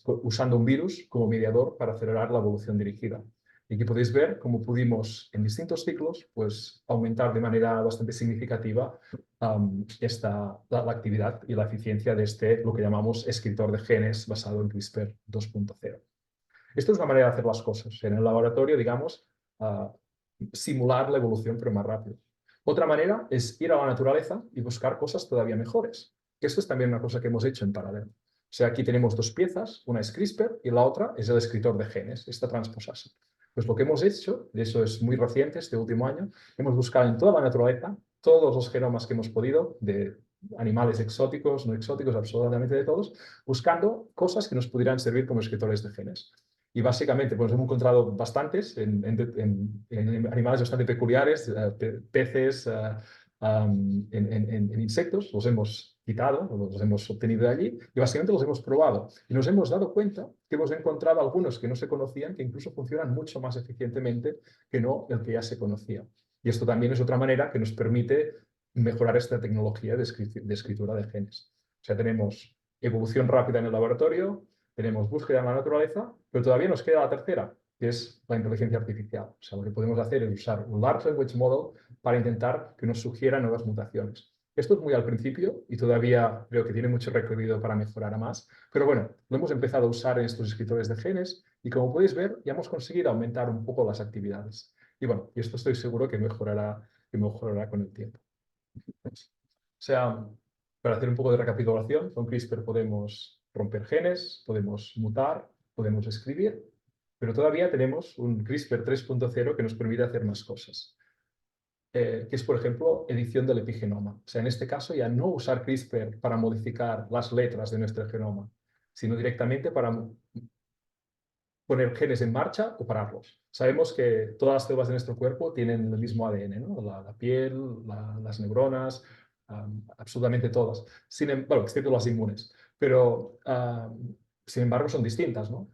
usando un virus como mediador para acelerar la evolución dirigida. Y aquí podéis ver cómo pudimos en distintos ciclos pues, aumentar de manera bastante significativa la actividad y la eficiencia de lo que llamamos escritor de genes basado en CRISPR 2.0. Esto es una manera de hacer las cosas. En el laboratorio, digamos, simular la evolución pero más rápido. Otra manera es ir a la naturaleza y buscar cosas todavía mejores. Esto es también una cosa que hemos hecho en paralelo. O sea, aquí tenemos dos piezas, una es CRISPR y la otra es el escritor de genes, esta transposasa. Pues lo que hemos hecho, y eso es muy reciente, este último año, hemos buscado en toda la naturaleza todos los genomas que hemos podido, de animales exóticos, no exóticos, absolutamente de todos, buscando cosas que nos pudieran servir como escritores de genes. Y básicamente pues hemos encontrado bastantes en animales bastante peculiares, peces, en insectos, los hemos quitado, los hemos obtenido de allí y básicamente los hemos probado. Y nos hemos dado cuenta que hemos encontrado algunos que no se conocían, que incluso funcionan mucho más eficientemente que no el que ya se conocía. Y esto también es otra manera que nos permite mejorar esta tecnología de escritura de genes. O sea, tenemos evolución rápida en el laboratorio, tenemos búsqueda en la naturaleza, pero todavía nos queda la tercera, que es la inteligencia artificial. O sea, lo que podemos hacer es usar un Large Language Model para intentar que nos sugiera nuevas mutaciones. Esto es muy al principio y todavía creo que tiene mucho recorrido para mejorar a más, pero bueno, lo hemos empezado a usar en estos escritores de genes y como podéis ver, ya hemos conseguido aumentar un poco las actividades. Y bueno, y esto estoy seguro que mejorará con el tiempo. O sea, para hacer un poco de recapitulación, con CRISPR podemos romper genes, podemos mutar, podemos escribir, pero todavía tenemos un CRISPR 3.0 que nos permite hacer más cosas, que es, por ejemplo, edición del epigenoma. O sea, en este caso ya no usar CRISPR para modificar las letras de nuestro genoma, sino directamente para poner genes en marcha o pararlos. Sabemos que todas las células de nuestro cuerpo tienen el mismo ADN, ¿no? La piel, las neuronas, absolutamente todas. Bueno, excepto las inmunes. Pero, sin embargo, son distintas, ¿no?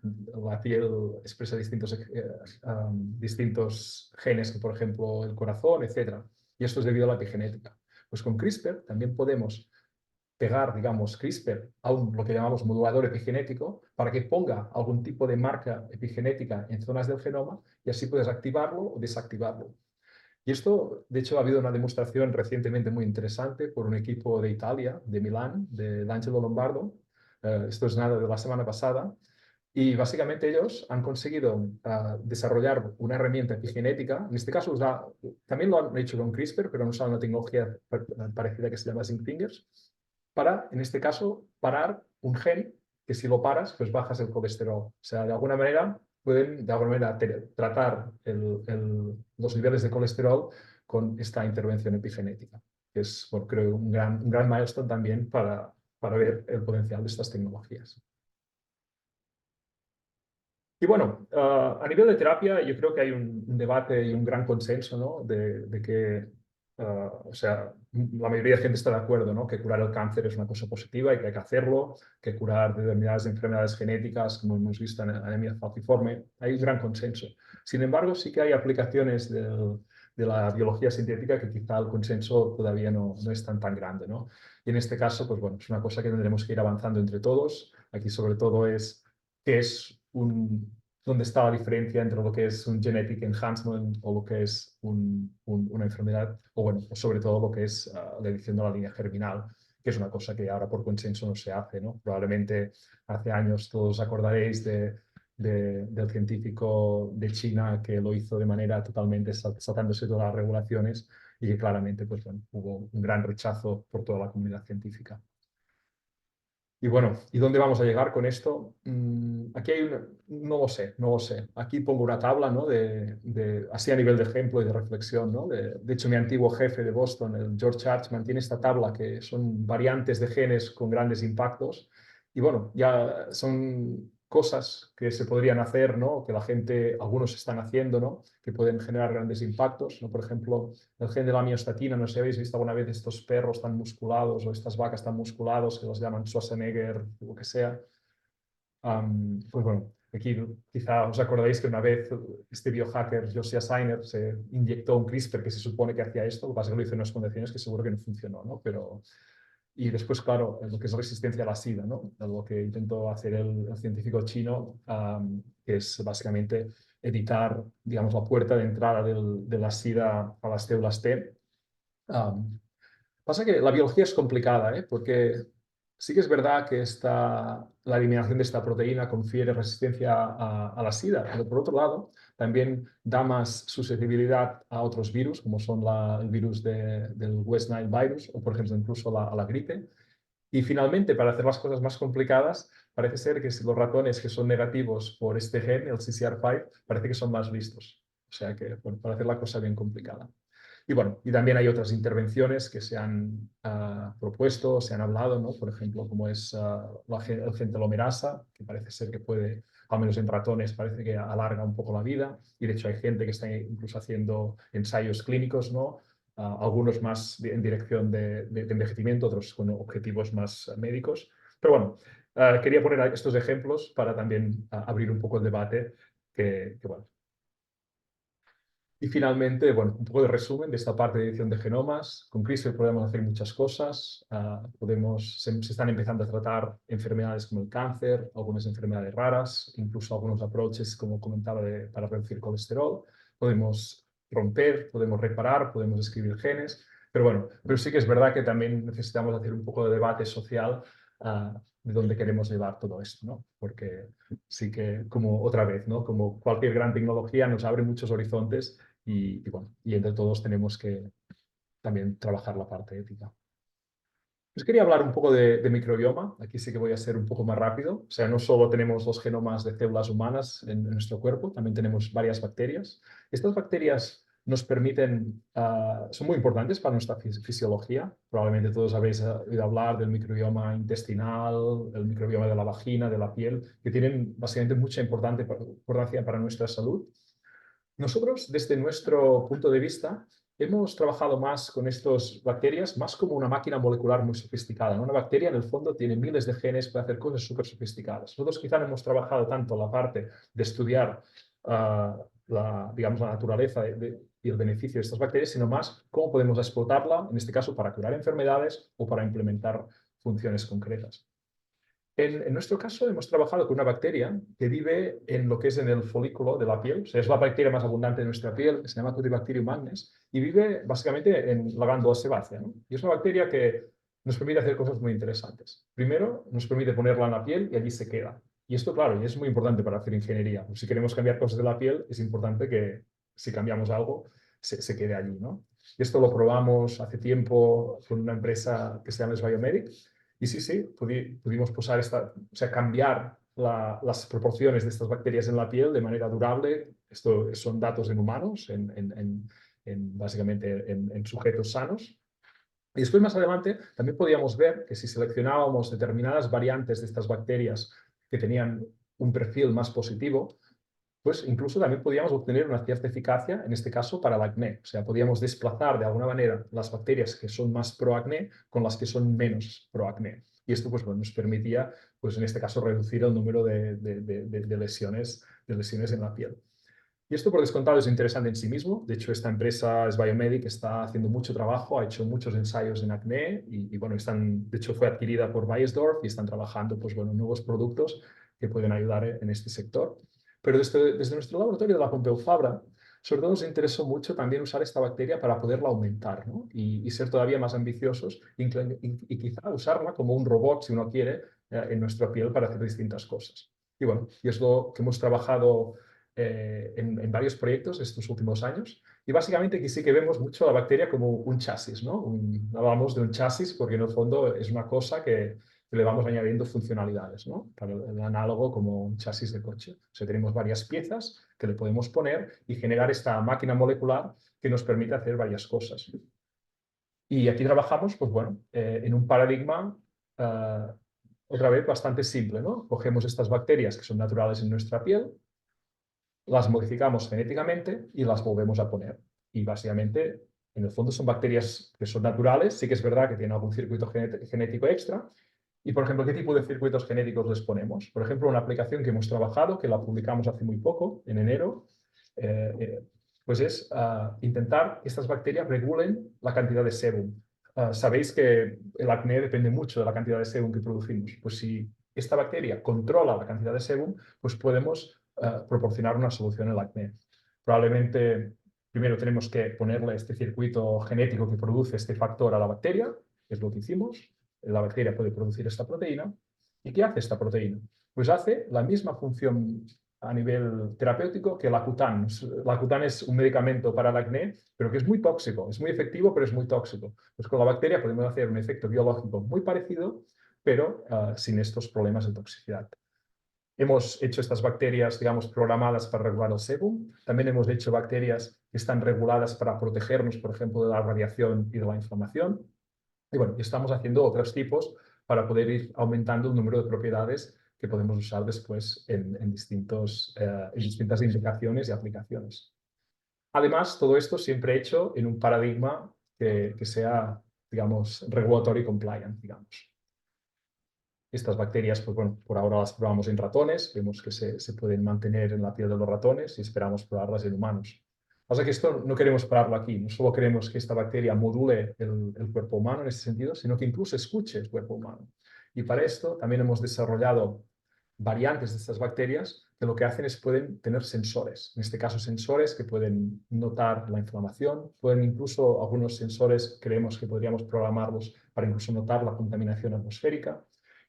La piel expresa distintos genes que, por ejemplo, el corazón, etc. Y esto es debido a la epigenética. Pues con CRISPR también podemos pegar, digamos, CRISPR a lo que llamamos modulador epigenético para que ponga algún tipo de marca epigenética en zonas del genoma y así puedes activarlo o desactivarlo. Y esto, de hecho, ha habido una demostración recientemente muy interesante por un equipo de Italia, de Milán, de D'Angelo Lombardo. Esto es nada de la semana pasada. Y básicamente ellos han conseguido desarrollar una herramienta epigenética. En este caso también lo han hecho con CRISPR, pero han usado una tecnología parecida que se llama Zinc Fingers, para, en este caso, parar un gen que si lo paras, pues bajas el colesterol. O sea, de alguna manera pueden tratar los niveles de colesterol con esta intervención epigenética, que es, bueno, creo, un gran milestone también para ver el potencial de estas tecnologías. Y bueno, a nivel de terapia, yo creo que hay un debate y un gran consenso, ¿no? De que, o sea, la mayoría de gente está de acuerdo, ¿no? Que curar el cáncer es una cosa positiva y que hay que hacerlo, que curar determinadas enfermedades genéticas, como hemos visto en anemia falciforme, hay un gran consenso. Sin embargo, sí que hay aplicaciones de la biología sintética que quizá el consenso todavía no es tan grande, ¿no? Y en este caso, pues bueno, es una cosa que tendremos que ir avanzando entre todos. Aquí sobre todo es qué es dónde está la diferencia entre lo que es un genetic enhancement o lo que es una enfermedad, o bueno, o sobre todo lo que es la edición de la línea germinal, que es una cosa que ahora por consenso no se hace, ¿no? Probablemente hace años todos os acordaréis del científico de China que lo hizo de manera totalmente saltándose todas las regulaciones y que claramente pues, bueno, hubo un gran rechazo por toda la comunidad científica. Y bueno, ¿y dónde vamos a llegar con esto? Aquí hay una, no lo sé, no lo sé. Aquí pongo una tabla, ¿no? Así a nivel de ejemplo y de reflexión, ¿no? De hecho, mi antiguo jefe de Boston, el George Arch, tiene esta tabla que son variantes de genes con grandes impactos. Y bueno, ya son cosas que se podrían hacer, ¿no? Que la gente, algunos están haciendo, ¿no? Que pueden generar grandes impactos, ¿no? Por ejemplo, el gen de la miostatina, no sé si habéis visto alguna vez estos perros tan musculados o estas vacas tan musculados que los llaman Schwarzenegger, lo que sea. Pues bueno, aquí quizá os acordáis que una vez este biohacker Josiah Steiner se inyectó un CRISPR que se supone que hacía esto, lo que pasa es que lo hizo en unas condiciones que seguro que no funcionó, ¿no? Pero, y después, claro, lo que es resistencia a la SIDA, ¿no? Lo que intentó hacer el científico chino, que es básicamente editar, digamos, la puerta de entrada de la SIDA a las células T. Um, Pasa que la biología es complicada, ¿eh? Porque sí que es verdad que la eliminación de esta proteína confiere resistencia a la SIDA, pero por otro lado también da más susceptibilidad a otros virus, como son el virus del West Nile virus o, por ejemplo, incluso a la gripe. Y finalmente, para hacer las cosas más complicadas, parece ser que si los ratones que son negativos por este gen, el CCR5, parece que son más listos. O sea que, bueno, para hacer la cosa bien complicada. Y bueno, y también hay otras intervenciones que se han propuesto, se han hablado, ¿no? Por ejemplo, como es el gen telomerasa, que parece ser que puede, al menos en ratones, parece que alarga un poco la vida. Y de hecho hay gente que está incluso haciendo ensayos clínicos, ¿no? Algunos más en dirección de envejecimiento, otros con objetivos más médicos. Pero bueno, quería poner estos ejemplos para también abrir un poco el debate que bueno, y finalmente, bueno, un poco de resumen de esta parte de edición de genomas. Con CRISPR podemos hacer muchas cosas. Se están empezando a tratar enfermedades como el cáncer, algunas enfermedades raras, incluso algunos approaches, como comentaba, para reducir colesterol. Podemos romper, podemos reparar, podemos escribir genes. Pero bueno, pero sí que es verdad que también necesitamos hacer un poco de debate social de dónde queremos llevar todo esto, ¿no? Porque sí que, como otra vez, ¿no? Como cualquier gran tecnología, nos abre muchos horizontes bueno, y entre todos tenemos que también trabajar la parte ética. Pues quería hablar un poco de microbioma. Aquí sí que voy a ser un poco más rápido. O sea, no solo tenemos los genomas de células humanas en nuestro cuerpo, también tenemos varias bacterias. Estas bacterias nos permiten, son muy importantes para nuestra fisiología. Probablemente todos habéis oído hablar del microbioma intestinal, el microbioma de la vagina, de la piel, que tienen básicamente mucha importancia para nuestra salud. Nosotros, desde nuestro punto de vista, hemos trabajado más con estas bacterias, más como una máquina molecular muy sofisticada. Una bacteria, en el fondo, tiene miles de genes para hacer cosas súper sofisticadas. Nosotros quizá no hemos trabajado tanto la parte de estudiar digamos, la naturaleza y el beneficio de estas bacterias, sino más cómo podemos explotarla, en este caso, para curar enfermedades o para implementar funciones concretas. En nuestro caso hemos trabajado con una bacteria que vive en lo que es en el folículo de la piel, o sea, es la bacteria más abundante de nuestra piel, que se llama Cutibacterium magnes, y vive básicamente en la glándula sebácea, ¿no? Y es una bacteria que nos permite hacer cosas muy interesantes. Primero, nos permite ponerla en la piel y allí se queda. Y esto, claro, y es muy importante para hacer ingeniería. Si queremos cambiar cosas de la piel, es importante que si cambiamos algo, se quede allí, ¿no? Y esto lo probamos hace tiempo con una empresa que se llama Biomedic. Y sí, sí, pudimos posar o sea, cambiar las proporciones de estas bacterias en la piel de manera durable. Esto son datos en humanos, básicamente en sujetos sanos. Y después, más adelante, también podíamos ver que si seleccionábamos determinadas variantes de estas bacterias que tenían un perfil más positivo, pues incluso también podíamos obtener una cierta eficacia, en este caso, para el acné. O sea, podíamos desplazar de alguna manera las bacterias que son más pro-acné con las que son menos pro-acné. Y esto pues, bueno, nos permitía, pues, en este caso, reducir el número de lesiones en la piel. Y esto, por descontado, es interesante en sí mismo. De hecho, esta empresa es Biomedic, está haciendo mucho trabajo, ha hecho muchos ensayos en acné y bueno, de hecho, fue adquirida por Bayersdorf y están trabajando, pues, bueno, nuevos productos que pueden ayudar en este sector. Pero desde nuestro laboratorio de la Pompeu Fabra, sobre todo nos interesó mucho también usar esta bacteria para poderla aumentar, ¿no? Y ser todavía más ambiciosos y quizá usarla como un robot, si uno quiere, en nuestra piel para hacer distintas cosas. Y bueno, y es lo que hemos trabajado en varios proyectos estos últimos años. Y básicamente aquí sí que vemos mucho la bacteria como un chasis, ¿no? Hablamos de un chasis porque en el fondo es una cosa que le vamos añadiendo funcionalidades, ¿no? Para el análogo como un chasis de coche. O sea, tenemos varias piezas que le podemos poner y generar esta máquina molecular que nos permite hacer varias cosas. Y aquí trabajamos, pues bueno, en un paradigma otra vez bastante simple, ¿no? Cogemos estas bacterias que son naturales en nuestra piel, las modificamos genéticamente y las volvemos a poner. Y básicamente, en el fondo son bacterias que son naturales, sí que es verdad que tienen algún circuito genético extra. Y, por ejemplo, ¿qué tipo de circuitos genéticos les ponemos? Por ejemplo, una aplicación que hemos trabajado, que la publicamos hace muy poco, en enero, pues es intentar que estas bacterias regulen la cantidad de sebum. Sabéis que el acné depende mucho de la cantidad de sebum que producimos. Pues si esta bacteria controla la cantidad de sebum, pues podemos proporcionar una solución al acné. Probablemente primero tenemos que ponerle este circuito genético que produce este factor a la bacteria, que es lo que hicimos. La bacteria puede producir esta proteína. ¿Y qué hace esta proteína? Pues hace la misma función a nivel terapéutico que la Lacutan. La Lacutan es un medicamento para el acné, pero que es muy tóxico. Es muy efectivo, pero es muy tóxico. Pues con la bacteria podemos hacer un efecto biológico muy parecido, pero sin estos problemas de toxicidad. Hemos hecho estas bacterias, digamos, programadas para regular el sebum. También hemos hecho bacterias que están reguladas para protegernos, por ejemplo, de la radiación y de la inflamación. Y bueno, estamos haciendo otros tipos para poder ir aumentando el número de propiedades que podemos usar después en distintas indicaciones y aplicaciones. Además, todo esto siempre hecho en un paradigma que sea, digamos, regulatory compliant, digamos. Estas bacterias, pues bueno, por ahora las probamos en ratones, vemos que se pueden mantener en la piel de los ratones y esperamos probarlas en humanos. O sea que esto no queremos pararlo aquí, no solo queremos que esta bacteria module el cuerpo humano en ese sentido, sino que incluso escuche el cuerpo humano. Y para esto también hemos desarrollado variantes de estas bacterias que lo que hacen es pueden tener sensores, en este caso sensores que pueden notar la inflamación, pueden incluso algunos sensores creemos que podríamos programarlos para incluso notar la contaminación atmosférica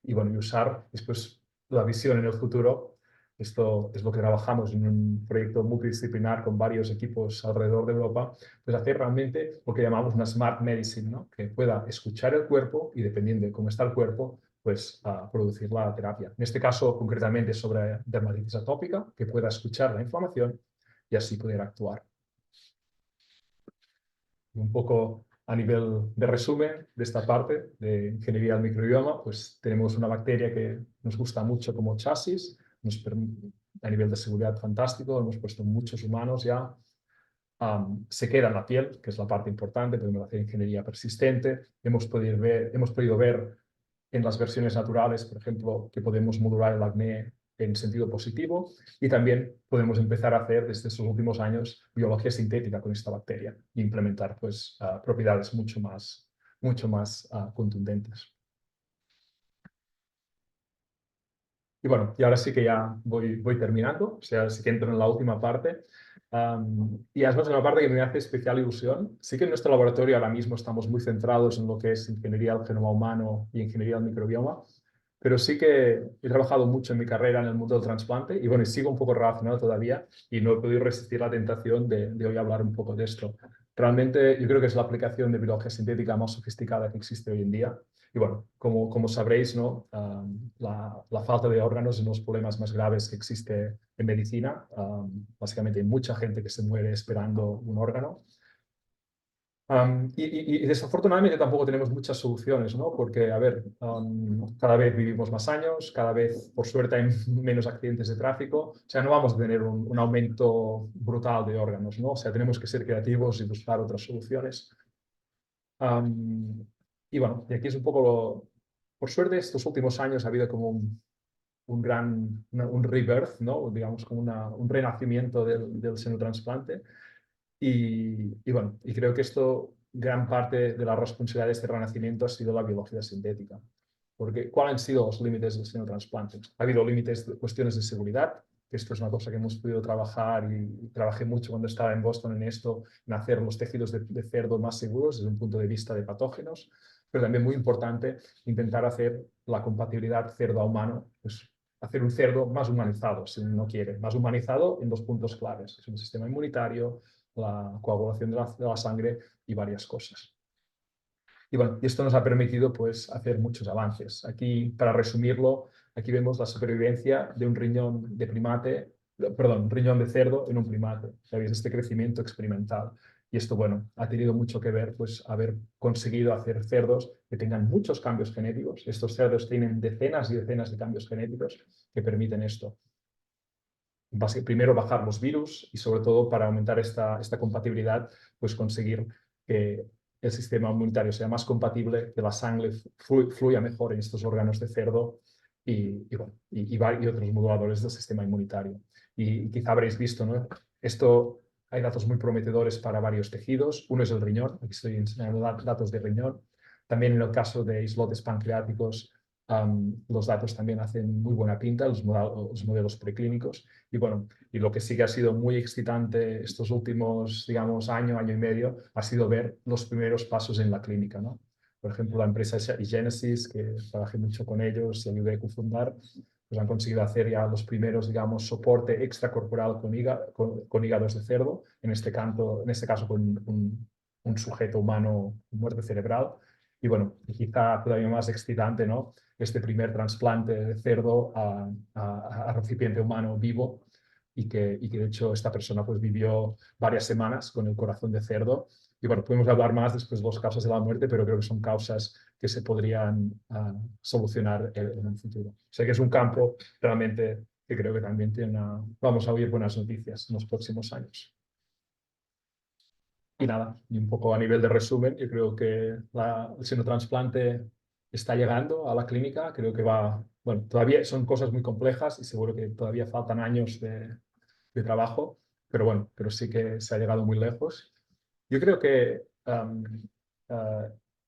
y bueno, y usar después la visión en el futuro. Esto es lo que trabajamos en un proyecto multidisciplinar con varios equipos alrededor de Europa, pues hacer realmente lo que llamamos una smart medicine, ¿no? Que pueda escuchar el cuerpo y dependiendo de cómo está el cuerpo, pues producir la terapia. En este caso, concretamente sobre dermatitis atópica, que pueda escuchar la inflamación y así poder actuar. Un poco a nivel de resumen de esta parte de ingeniería del microbioma, pues tenemos una bacteria que nos gusta mucho como chasis, a nivel de seguridad fantástico, hemos puesto muchos humanos ya, se queda en la piel, que es la parte importante, podemos hacer ingeniería persistente, hemos podido ver en las versiones naturales, por ejemplo, que podemos modular el acné en sentido positivo y también podemos empezar a hacer desde estos últimos años biología sintética con esta bacteria e implementar pues, propiedades mucho más contundentes. Y bueno, y ahora sí que ya voy terminando, o sea, sí que entro en la última parte. Y además es una parte que me hace especial ilusión. Sí que en nuestro laboratorio ahora mismo estamos muy centrados en lo que es ingeniería del genoma humano y ingeniería del microbioma, pero sí que he trabajado mucho en mi carrera en el mundo del trasplante y bueno, y sigo un poco relacionado todavía y no he podido resistir la tentación de hoy hablar un poco de esto. Realmente yo creo que es la aplicación de biología sintética más sofisticada que existe hoy en día. Y bueno, como sabréis, ¿no? La falta de órganos es uno de los problemas más graves que existe en medicina. Básicamente hay mucha gente que se muere esperando un órgano. Y desafortunadamente tampoco tenemos muchas soluciones, ¿no? Porque, a ver, cada vez vivimos más años, cada vez, por suerte, hay menos accidentes de tráfico. O sea, no vamos a tener un aumento brutal de órganos, ¿no? O sea, tenemos que ser creativos y buscar otras soluciones. Y bueno, y aquí es un poco por suerte, estos últimos años ha habido como un rebirth, ¿no? Digamos, como un renacimiento del senotrasplante. Y bueno, y creo que esto, gran parte de la responsabilidad de este renacimiento ha sido la biología sintética. Porque, ¿cuáles han sido los límites del senotrasplante? Ha habido límites de cuestiones de seguridad, que esto es una cosa que hemos podido trabajar y trabajé mucho cuando estaba en Boston en esto, en hacer los tejidos de cerdo más seguros desde un punto de vista de patógenos, pero también muy importante intentar hacer la compatibilidad cerdo a humano, pues hacer un cerdo más humanizado, si uno quiere, más humanizado en dos puntos claves, es un sistema inmunitario, la coagulación de la sangre y varias cosas. Y bueno, y esto nos ha permitido pues hacer muchos avances. Aquí, para resumirlo, aquí vemos la supervivencia de un riñón de primate, perdón, un riñón de cerdo en un primate. ¿Sabéis? Este crecimiento experimental. Y esto, bueno, ha tenido mucho que ver, pues, haber conseguido hacer cerdos que tengan muchos cambios genéticos. Estos cerdos tienen decenas y decenas de cambios genéticos que permiten esto. Primero bajar los virus y sobre todo para aumentar esta compatibilidad, pues conseguir que el sistema inmunitario sea más compatible, que la sangre fluya mejor en estos órganos de cerdo bueno, y otros moduladores del sistema inmunitario. Y quizá habréis visto, ¿no? Esto, hay datos muy prometedores para varios tejidos. Uno es el riñón, aquí estoy enseñando datos de riñón. También en el caso de islotes pancreáticos, los datos también hacen muy buena pinta, los modelos preclínicos. Y bueno, y lo que sí que ha sido muy excitante estos últimos, digamos, año y medio, ha sido ver los primeros pasos en la clínica, ¿no? Por ejemplo, la empresa Genesis, que trabajé mucho con ellos y ayudé a cofundar, pues han conseguido hacer ya los primeros, digamos, soporte extracorporal con hígados de cerdo, en este caso con un sujeto humano con muerte cerebral. Y bueno, quizá todavía más excitante, ¿no? Este primer trasplante de cerdo a recipiente humano vivo y que de hecho esta persona pues vivió varias semanas con el corazón de cerdo. Y bueno, podemos hablar más después de las causas de la muerte, pero creo que son causas que se podrían solucionar en un futuro. O sea que es un campo realmente que creo que también vamos a oír buenas noticias en los próximos años. Y nada, y un poco a nivel de resumen, yo creo que el senotrasplante está llegando a la clínica, creo que bueno, todavía son cosas muy complejas y seguro que todavía faltan años de trabajo, pero bueno, pero sí que se ha llegado muy lejos. Yo creo que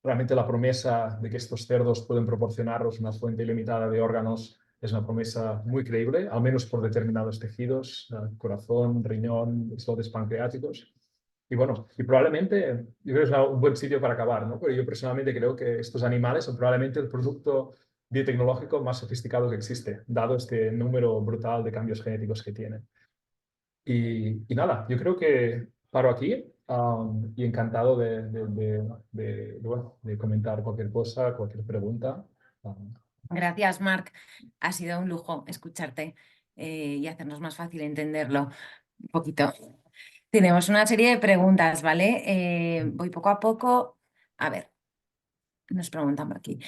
realmente la promesa de que estos cerdos pueden proporcionarnos una fuente ilimitada de órganos es una promesa muy creíble, al menos por determinados tejidos, corazón, riñón, islotes pancreáticos. Y bueno, y probablemente, yo creo que es un buen sitio para acabar, ¿no? Pero yo personalmente creo que estos animales son probablemente el producto biotecnológico más sofisticado que existe, dado este número brutal de cambios genéticos que tienen. Y nada, yo creo que paro aquí y encantado bueno, de comentar cualquier cosa, cualquier pregunta. Gracias, Marc. Ha sido un lujo escucharte y hacernos más fácil entenderlo un poquito. Tenemos una serie de preguntas, ¿vale? Voy poco a poco. A ver, nos preguntan por aquí.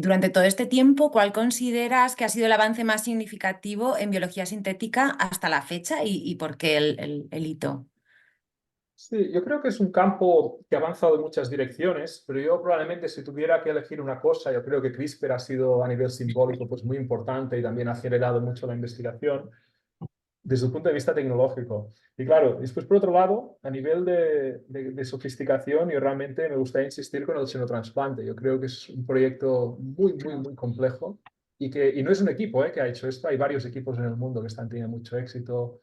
Durante todo este tiempo, ¿cuál consideras que ha sido el avance más significativo en biología sintética hasta la fecha y por qué el hito? Sí, yo creo que es un campo que ha avanzado en muchas direcciones, pero yo probablemente si tuviera que elegir una cosa, yo creo que CRISPR ha sido a nivel simbólico pues muy importante y también ha acelerado mucho la investigación desde el punto de vista tecnológico. Y claro, después por otro lado, a nivel de sofisticación, yo realmente me gustaría insistir con el xenotrasplante. Yo creo que es un proyecto muy complejo y no es un equipo que ha hecho esto, hay varios equipos en el mundo que están teniendo mucho éxito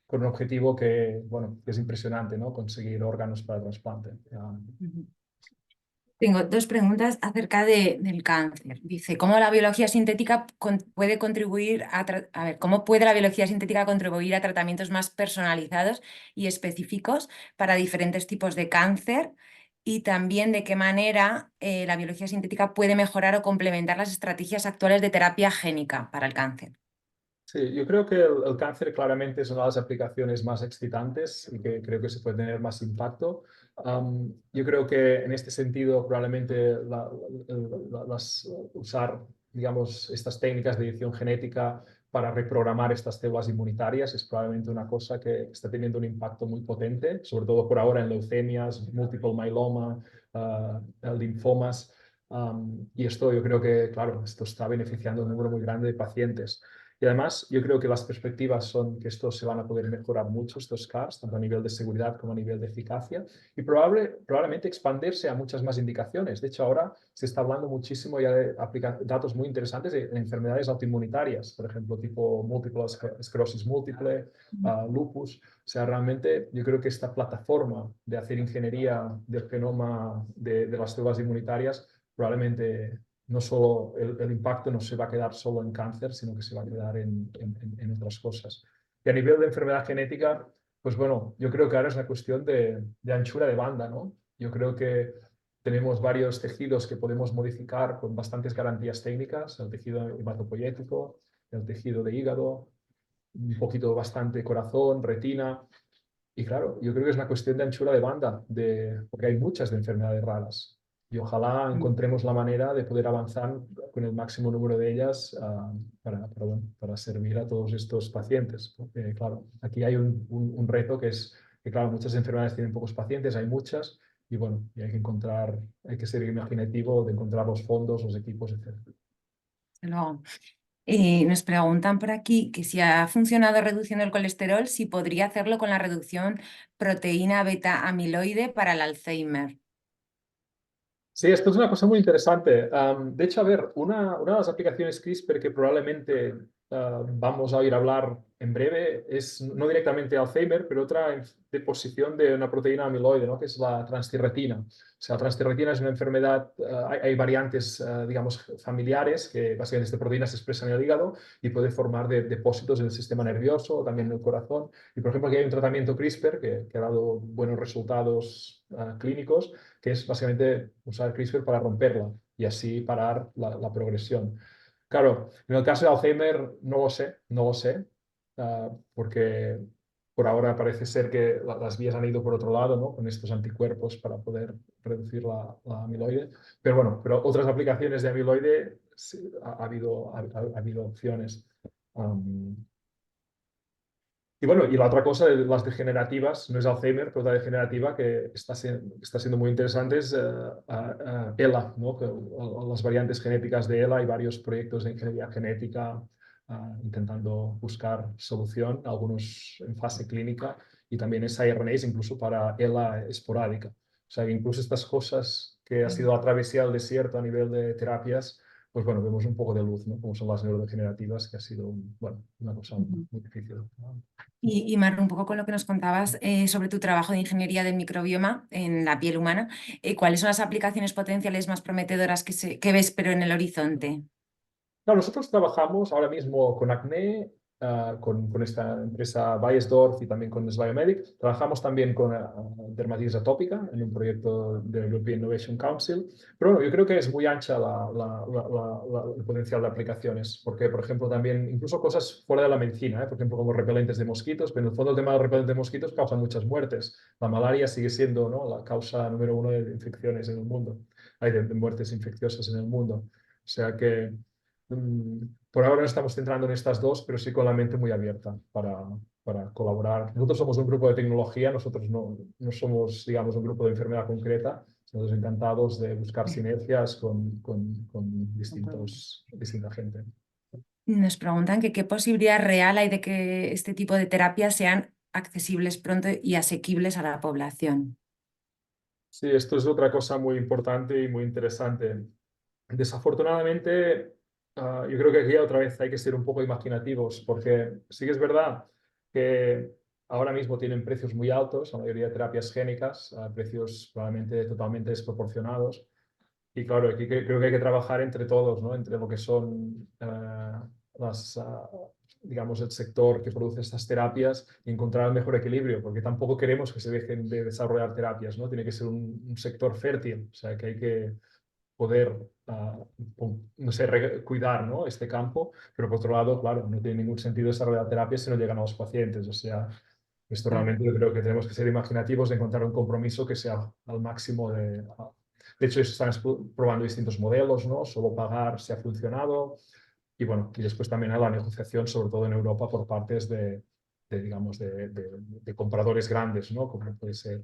con un objetivo que, bueno, que es impresionante, ¿no? Conseguir órganos para trasplante. Ujú. Tengo dos preguntas acerca del cáncer. Dice, ¿cómo la biología sintética puede contribuir a ver, cómo puede la biología sintética contribuir a tratamientos más personalizados y específicos para diferentes tipos de cáncer? Y también de qué manera la biología sintética puede mejorar o complementar las estrategias actuales de terapia génica para el cáncer. Sí, yo creo que el cáncer claramente es una de las aplicaciones más excitantes y que creo que se puede tener más impacto. Yo creo que en este sentido probablemente usar, digamos, estas técnicas de edición genética para reprogramar estas células inmunitarias es probablemente una cosa que está teniendo un impacto muy potente, sobre todo por ahora en leucemias, multiple myeloma, linfomas. Y esto yo creo que, claro, esto está beneficiando a un número muy grande de pacientes. Y además, yo creo que las perspectivas son que estos se van a poder mejorar mucho, estos CARs, tanto a nivel de seguridad como a nivel de eficacia, y probablemente expandirse a muchas más indicaciones. De hecho, ahora se está hablando muchísimo ya de datos muy interesantes de enfermedades autoinmunitarias, por ejemplo, tipo múltiple esclerosis múltiple, lupus. O sea, realmente yo creo que esta plataforma de hacer ingeniería del genoma de las células inmunitarias probablemente no solo el impacto no se va a quedar solo en cáncer, sino que se va a quedar en otras cosas. Y a nivel de enfermedad genética, pues bueno, yo creo que ahora es una cuestión de anchura de banda, ¿no? Yo creo que tenemos varios tejidos que podemos modificar con bastantes garantías técnicas, el tejido hematopoyético, el tejido de hígado, un poquito bastante corazón, retina. Y claro, yo creo que es una cuestión de anchura de banda, porque hay muchas de enfermedades raras. Y ojalá encontremos la manera de poder avanzar con el máximo número de ellas bueno, para servir a todos estos pacientes. Porque, claro, aquí hay un reto que es que, claro, muchas enfermedades tienen pocos pacientes, hay muchas, y bueno, y hay que ser imaginativo de encontrar los fondos, los equipos, etc. Luego, nos preguntan por aquí que si ha funcionado reduciendo el colesterol, si podría hacerlo con la reducción proteína beta amiloide para el Alzheimer. Sí, esto es una cosa muy interesante. De hecho, a ver, una de las aplicaciones CRISPR que probablemente vamos a oír hablar en breve es no directamente Alzheimer, pero otra deposición de una proteína amiloide, ¿no? Que es la transtierretina. O sea, la transtierretina es una enfermedad, hay variantes, digamos, familiares que básicamente esta proteína se expresa en el hígado y puede formar depósitos en el sistema nervioso, también en el corazón. Y, por ejemplo, aquí hay un tratamiento CRISPR que ha dado buenos resultados clínicos, que es básicamente usar CRISPR para romperla y así parar la progresión. Claro, en el caso de Alzheimer no lo sé, no lo sé, porque por ahora parece ser que las vías han ido por otro lado, ¿no? Con estos anticuerpos para poder reducir la amiloide. Pero bueno, pero otras aplicaciones de amiloide sí, ha habido opciones. Um, y bueno, y la otra cosa de las degenerativas, no es Alzheimer, pero otra degenerativa que está siendo muy interesante es ELA, ¿no? Las variantes genéticas de ELA y varios proyectos de ingeniería genética intentando buscar solución, algunos en fase clínica y también siRNAs incluso para ELA esporádica. O sea que incluso estas cosas que ha sido la travesía del desierto a nivel de terapias, pues bueno, vemos un poco de luz, ¿no? Como son las neurodegenerativas, que ha sido, bueno, una cosa muy difícil, ¿no? Y Mar, un poco con lo que nos contabas sobre tu trabajo de ingeniería del microbioma en la piel humana, ¿cuáles son las aplicaciones potenciales más prometedoras que ves, pero en el horizonte? No, nosotros trabajamos ahora mismo con acné, con esta empresa Bayersdorf y también con Sbiomedic. Trabajamos también con dermatitis atópica en un proyecto del European Innovation Council. Pero bueno, yo creo que es muy ancha el potencial de aplicaciones, porque, por ejemplo, también incluso cosas fuera de la medicina, por ejemplo, como repelentes de mosquitos, pero en el fondo el tema del repelente de mosquitos causa muchas muertes. La malaria sigue siendo, ¿no?, la causa número uno de infecciones en el mundo, hay de muertes infecciosas en el mundo. O sea que por ahora nos estamos centrando en estas dos, pero sí con la mente muy abierta para colaborar. Nosotros somos un grupo de tecnología, nosotros no somos, digamos, un grupo de enfermedad concreta. Estamos encantados de buscar sinergias con distinta gente. Nos preguntan que qué posibilidad real hay de que este tipo de terapias sean accesibles pronto y asequibles a la población. Sí, esto es otra cosa muy importante y muy interesante. Desafortunadamente, yo creo que aquí otra vez hay que ser un poco imaginativos, porque sí que es verdad que ahora mismo tienen precios muy altos, la mayoría de terapias génicas, a precios probablemente totalmente desproporcionados. Y claro, aquí creo que hay que trabajar entre todos, ¿no? Entre lo que son digamos, el sector que produce estas terapias y encontrar el mejor equilibrio, porque tampoco queremos que se dejen de desarrollar terapias, ¿no? Tiene que ser un sector fértil, o sea, que hay que poder, no sé, cuidar, ¿no? este campo, pero por otro lado, claro, no tiene ningún sentido desarrollar terapia si no llegan a los pacientes. O sea, esto Claro. realmente yo creo que tenemos que ser imaginativos de encontrar un compromiso que sea al máximo de... De hecho, están probando distintos modelos, ¿no? Solo pagar si ha funcionado. Y bueno, y después también hay la negociación, sobre todo en Europa, por partes digamos, de compradores grandes, ¿no? Como puede ser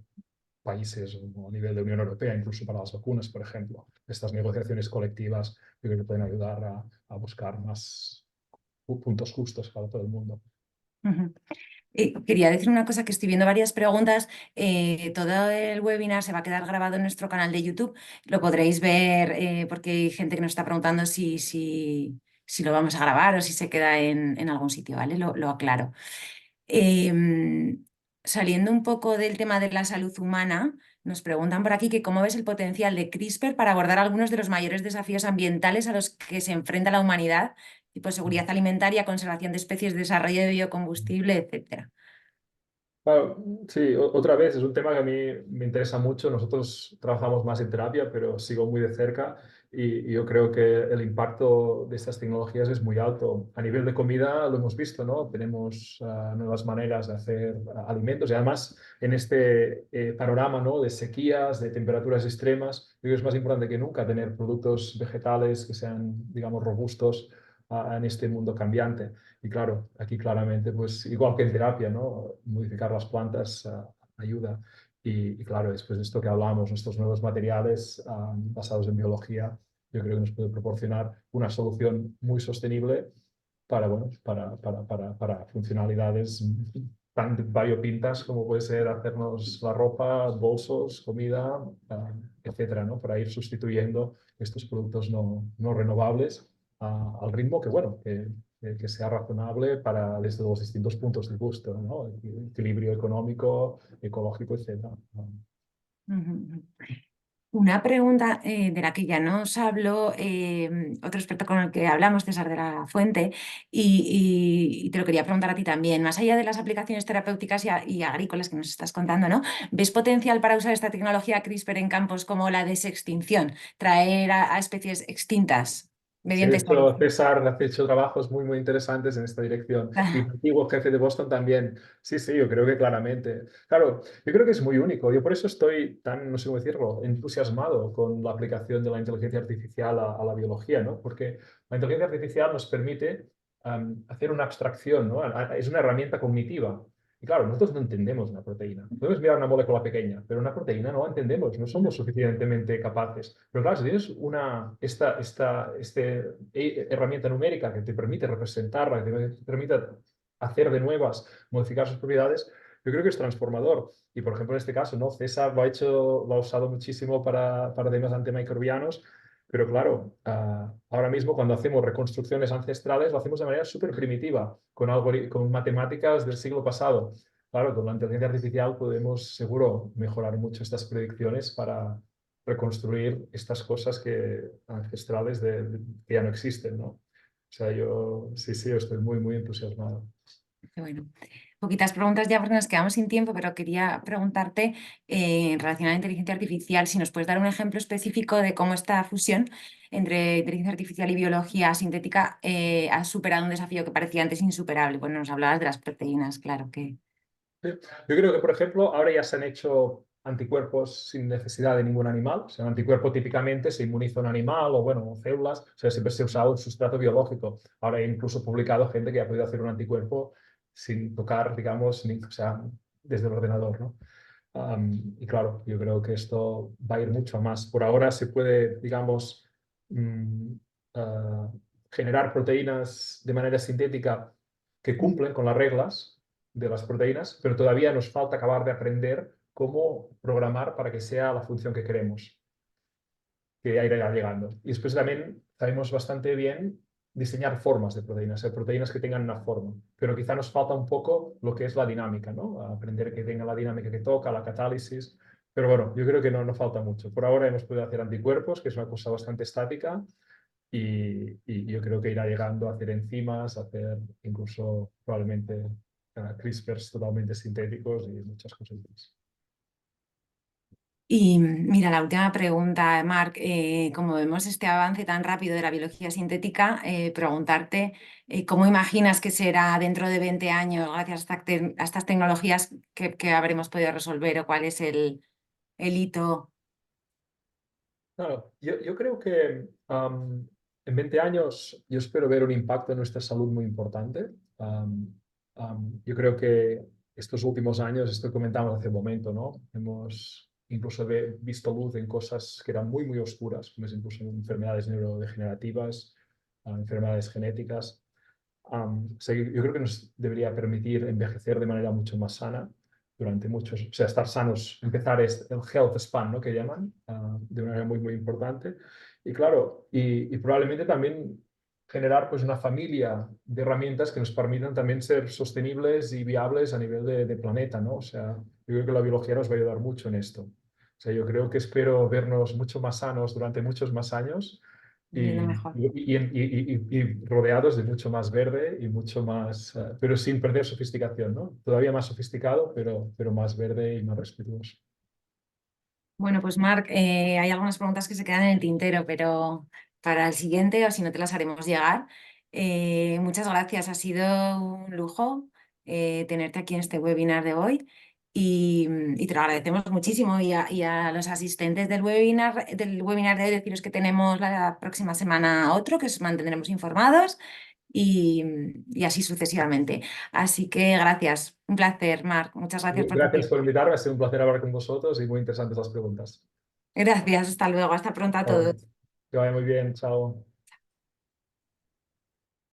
países o a nivel de Unión Europea, incluso para las vacunas, por ejemplo. Estas negociaciones colectivas yo creo que pueden ayudar a buscar más puntos justos para todo el mundo. Ujú. Quería decir una cosa, que estoy viendo varias preguntas. Todo el webinar se va a quedar grabado en nuestro canal de YouTube. Lo podréis ver porque hay gente que nos está preguntando si lo vamos a grabar o si se queda en algún sitio, ¿vale? Lo aclaro. Saliendo un poco del tema de la salud humana, nos preguntan por aquí que cómo ves el potencial de CRISPR para abordar algunos de los mayores desafíos ambientales a los que se enfrenta la humanidad, tipo seguridad alimentaria, conservación de especies, desarrollo de biocombustible, etcétera. Claro, sí, otra vez es un tema que a mí me interesa mucho. Nosotros trabajamos más en terapia, pero sigo muy de cerca y yo creo que el impacto de estas tecnologías es muy alto. A nivel de comida lo hemos visto, ¿no? Tenemos nuevas maneras de hacer alimentos y además en este panorama, ¿no? De sequías, de temperaturas extremas, yo creo que es más importante que nunca tener productos vegetales que sean, digamos, robustos en este mundo cambiante. Y claro, aquí claramente, pues igual que en terapia, ¿no? Modificar las plantas ayuda. Y claro, después de esto que hablamos, estos nuevos materiales basados en biología, yo creo que nos puede proporcionar una solución muy sostenible para, bueno, para funcionalidades tan variopintas como puede ser hacernos la ropa, bolsos, comida, etcétera, ¿no? Para ir sustituyendo estos productos no renovables al ritmo que, bueno, que sea razonable para desde los distintos puntos de vista, ¿no? Equilibrio económico, ecológico, etc. Ujú. Una pregunta de la que ya nos habló otro experto con el que hablamos, César de la Fuente, y te lo quería preguntar a ti también. Más allá de las aplicaciones terapéuticas y agrícolas que nos estás contando, ¿no? ¿Ves potencial para usar esta tecnología CRISPR en campos como la desextinción, traer a especies extintas Sí, de mediante esta hecho, César ha hecho trabajos muy interesantes en esta dirección. Y el antiguo jefe de Boston también. Sí, sí, yo creo que claramente. Claro, yo creo que es muy único. Yo por eso estoy tan, no sé cómo decirlo, entusiasmado con la aplicación de la inteligencia artificial a la biología, ¿no? Porque la inteligencia artificial nos permite hacer una abstracción, ¿no? Es una herramienta cognitiva. Y claro, nosotros no entendemos una proteína. Podemos mirar una molécula pequeña, pero una proteína no la entendemos, no somos suficientemente capaces. Pero claro, si tienes herramienta numérica que te permite representarla, que te permite hacer de nuevas, modificar sus propiedades, yo creo que es transformador. Y por ejemplo, en este caso, ¿no? César lo ha usado muchísimo para temas antimicrobianos, pero claro, ahora mismo cuando hacemos reconstrucciones ancestrales lo hacemos de manera súper primitiva, con matemáticas del siglo pasado. Claro, con la inteligencia artificial podemos seguro mejorar mucho estas predicciones para reconstruir estas cosas ancestrales que ya no existen, ¿no? O sea, yo sí, sí, yo estoy muy entusiasmado. Qué bueno. Poquitas preguntas ya porque nos quedamos sin tiempo, pero quería preguntarte en relación a la inteligencia artificial, si nos puedes dar un ejemplo específico de cómo esta fusión entre inteligencia artificial y biología sintética ha superado un desafío que parecía antes insuperable. Bueno, nos hablabas de las proteínas, claro que. Sí. Yo creo que, por ejemplo, ahora ya se han hecho anticuerpos sin necesidad de ningún animal. O sea, un anticuerpo típicamente se inmuniza a un animal o, bueno, células. O sea, siempre se ha usado un sustrato biológico. Ahora he incluso publicado gente que ha podido hacer un anticuerpo sin tocar, digamos, o sea, desde el ordenador, ¿no? Y claro, yo creo que esto va a ir mucho más. Por ahora se puede, digamos, mm, ah, generar proteínas de manera sintética que cumplen con las reglas de las proteínas, pero todavía nos falta acabar de aprender cómo programar para que sea la función que queremos, que ya irá llegando. Y después también sabemos bastante bien diseñar formas de proteínas, proteínas que tengan una forma, pero quizá nos falta un poco lo que es la dinámica, ¿no? Aprender que tenga la dinámica que toca, la catálisis, pero bueno, yo creo que no falta mucho. Por ahora hemos podido hacer anticuerpos, que es una cosa bastante estática, y yo creo que irá llegando a hacer enzimas, a hacer incluso probablemente CRISPRs totalmente sintéticos y muchas cosas más. Y mira, la última pregunta, Marc, como vemos este avance tan rápido de la biología sintética, preguntarte cómo imaginas que será dentro de 20 años gracias a estas tecnologías que habremos podido resolver o cuál es el hito. Claro, yo creo que en 20 años yo espero ver un impacto en nuestra salud muy importante. Yo creo que estos últimos años, esto comentamos hace un momento, ¿no? Hemos incluso visto luz en cosas que eran muy, muy oscuras, como es incluso enfermedades neurodegenerativas, enfermedades genéticas. O sea, yo creo que nos debería permitir envejecer de manera mucho más sana durante muchos, o sea, estar sanos, empezar el health span, ¿no? Que llaman, de una manera muy, muy importante. Y claro, y probablemente también generar pues una familia de herramientas que nos permitan también ser sostenibles y viables a nivel de planeta, ¿no? O sea, yo creo que la biología nos va a ayudar mucho en esto. O sea, yo creo que espero vernos mucho más sanos durante muchos más años Viviendo y, mejor. y rodeados de mucho más verde y mucho más, pero sin perder sofisticación, ¿no? Todavía más sofisticado, pero más verde y más respetuoso. Bueno, pues Marc, hay algunas preguntas que se quedan en el tintero, pero para el siguiente, o si no te las haremos llegar. Muchas gracias, ha sido un lujo tenerte aquí en este webinar de hoy y te lo agradecemos muchísimo. Y a los asistentes del webinar de hoy, deciros que tenemos la próxima semana otro, que os mantendremos informados y, y así sucesivamente. Así que gracias, un placer, Marc, muchas gracias por tu Gracias por tiempo. invitarme, ha sido un placer hablar con vosotros y muy interesantes las preguntas. Gracias, hasta luego, hasta pronto a todos. Chao. Que vaya muy bien, chao.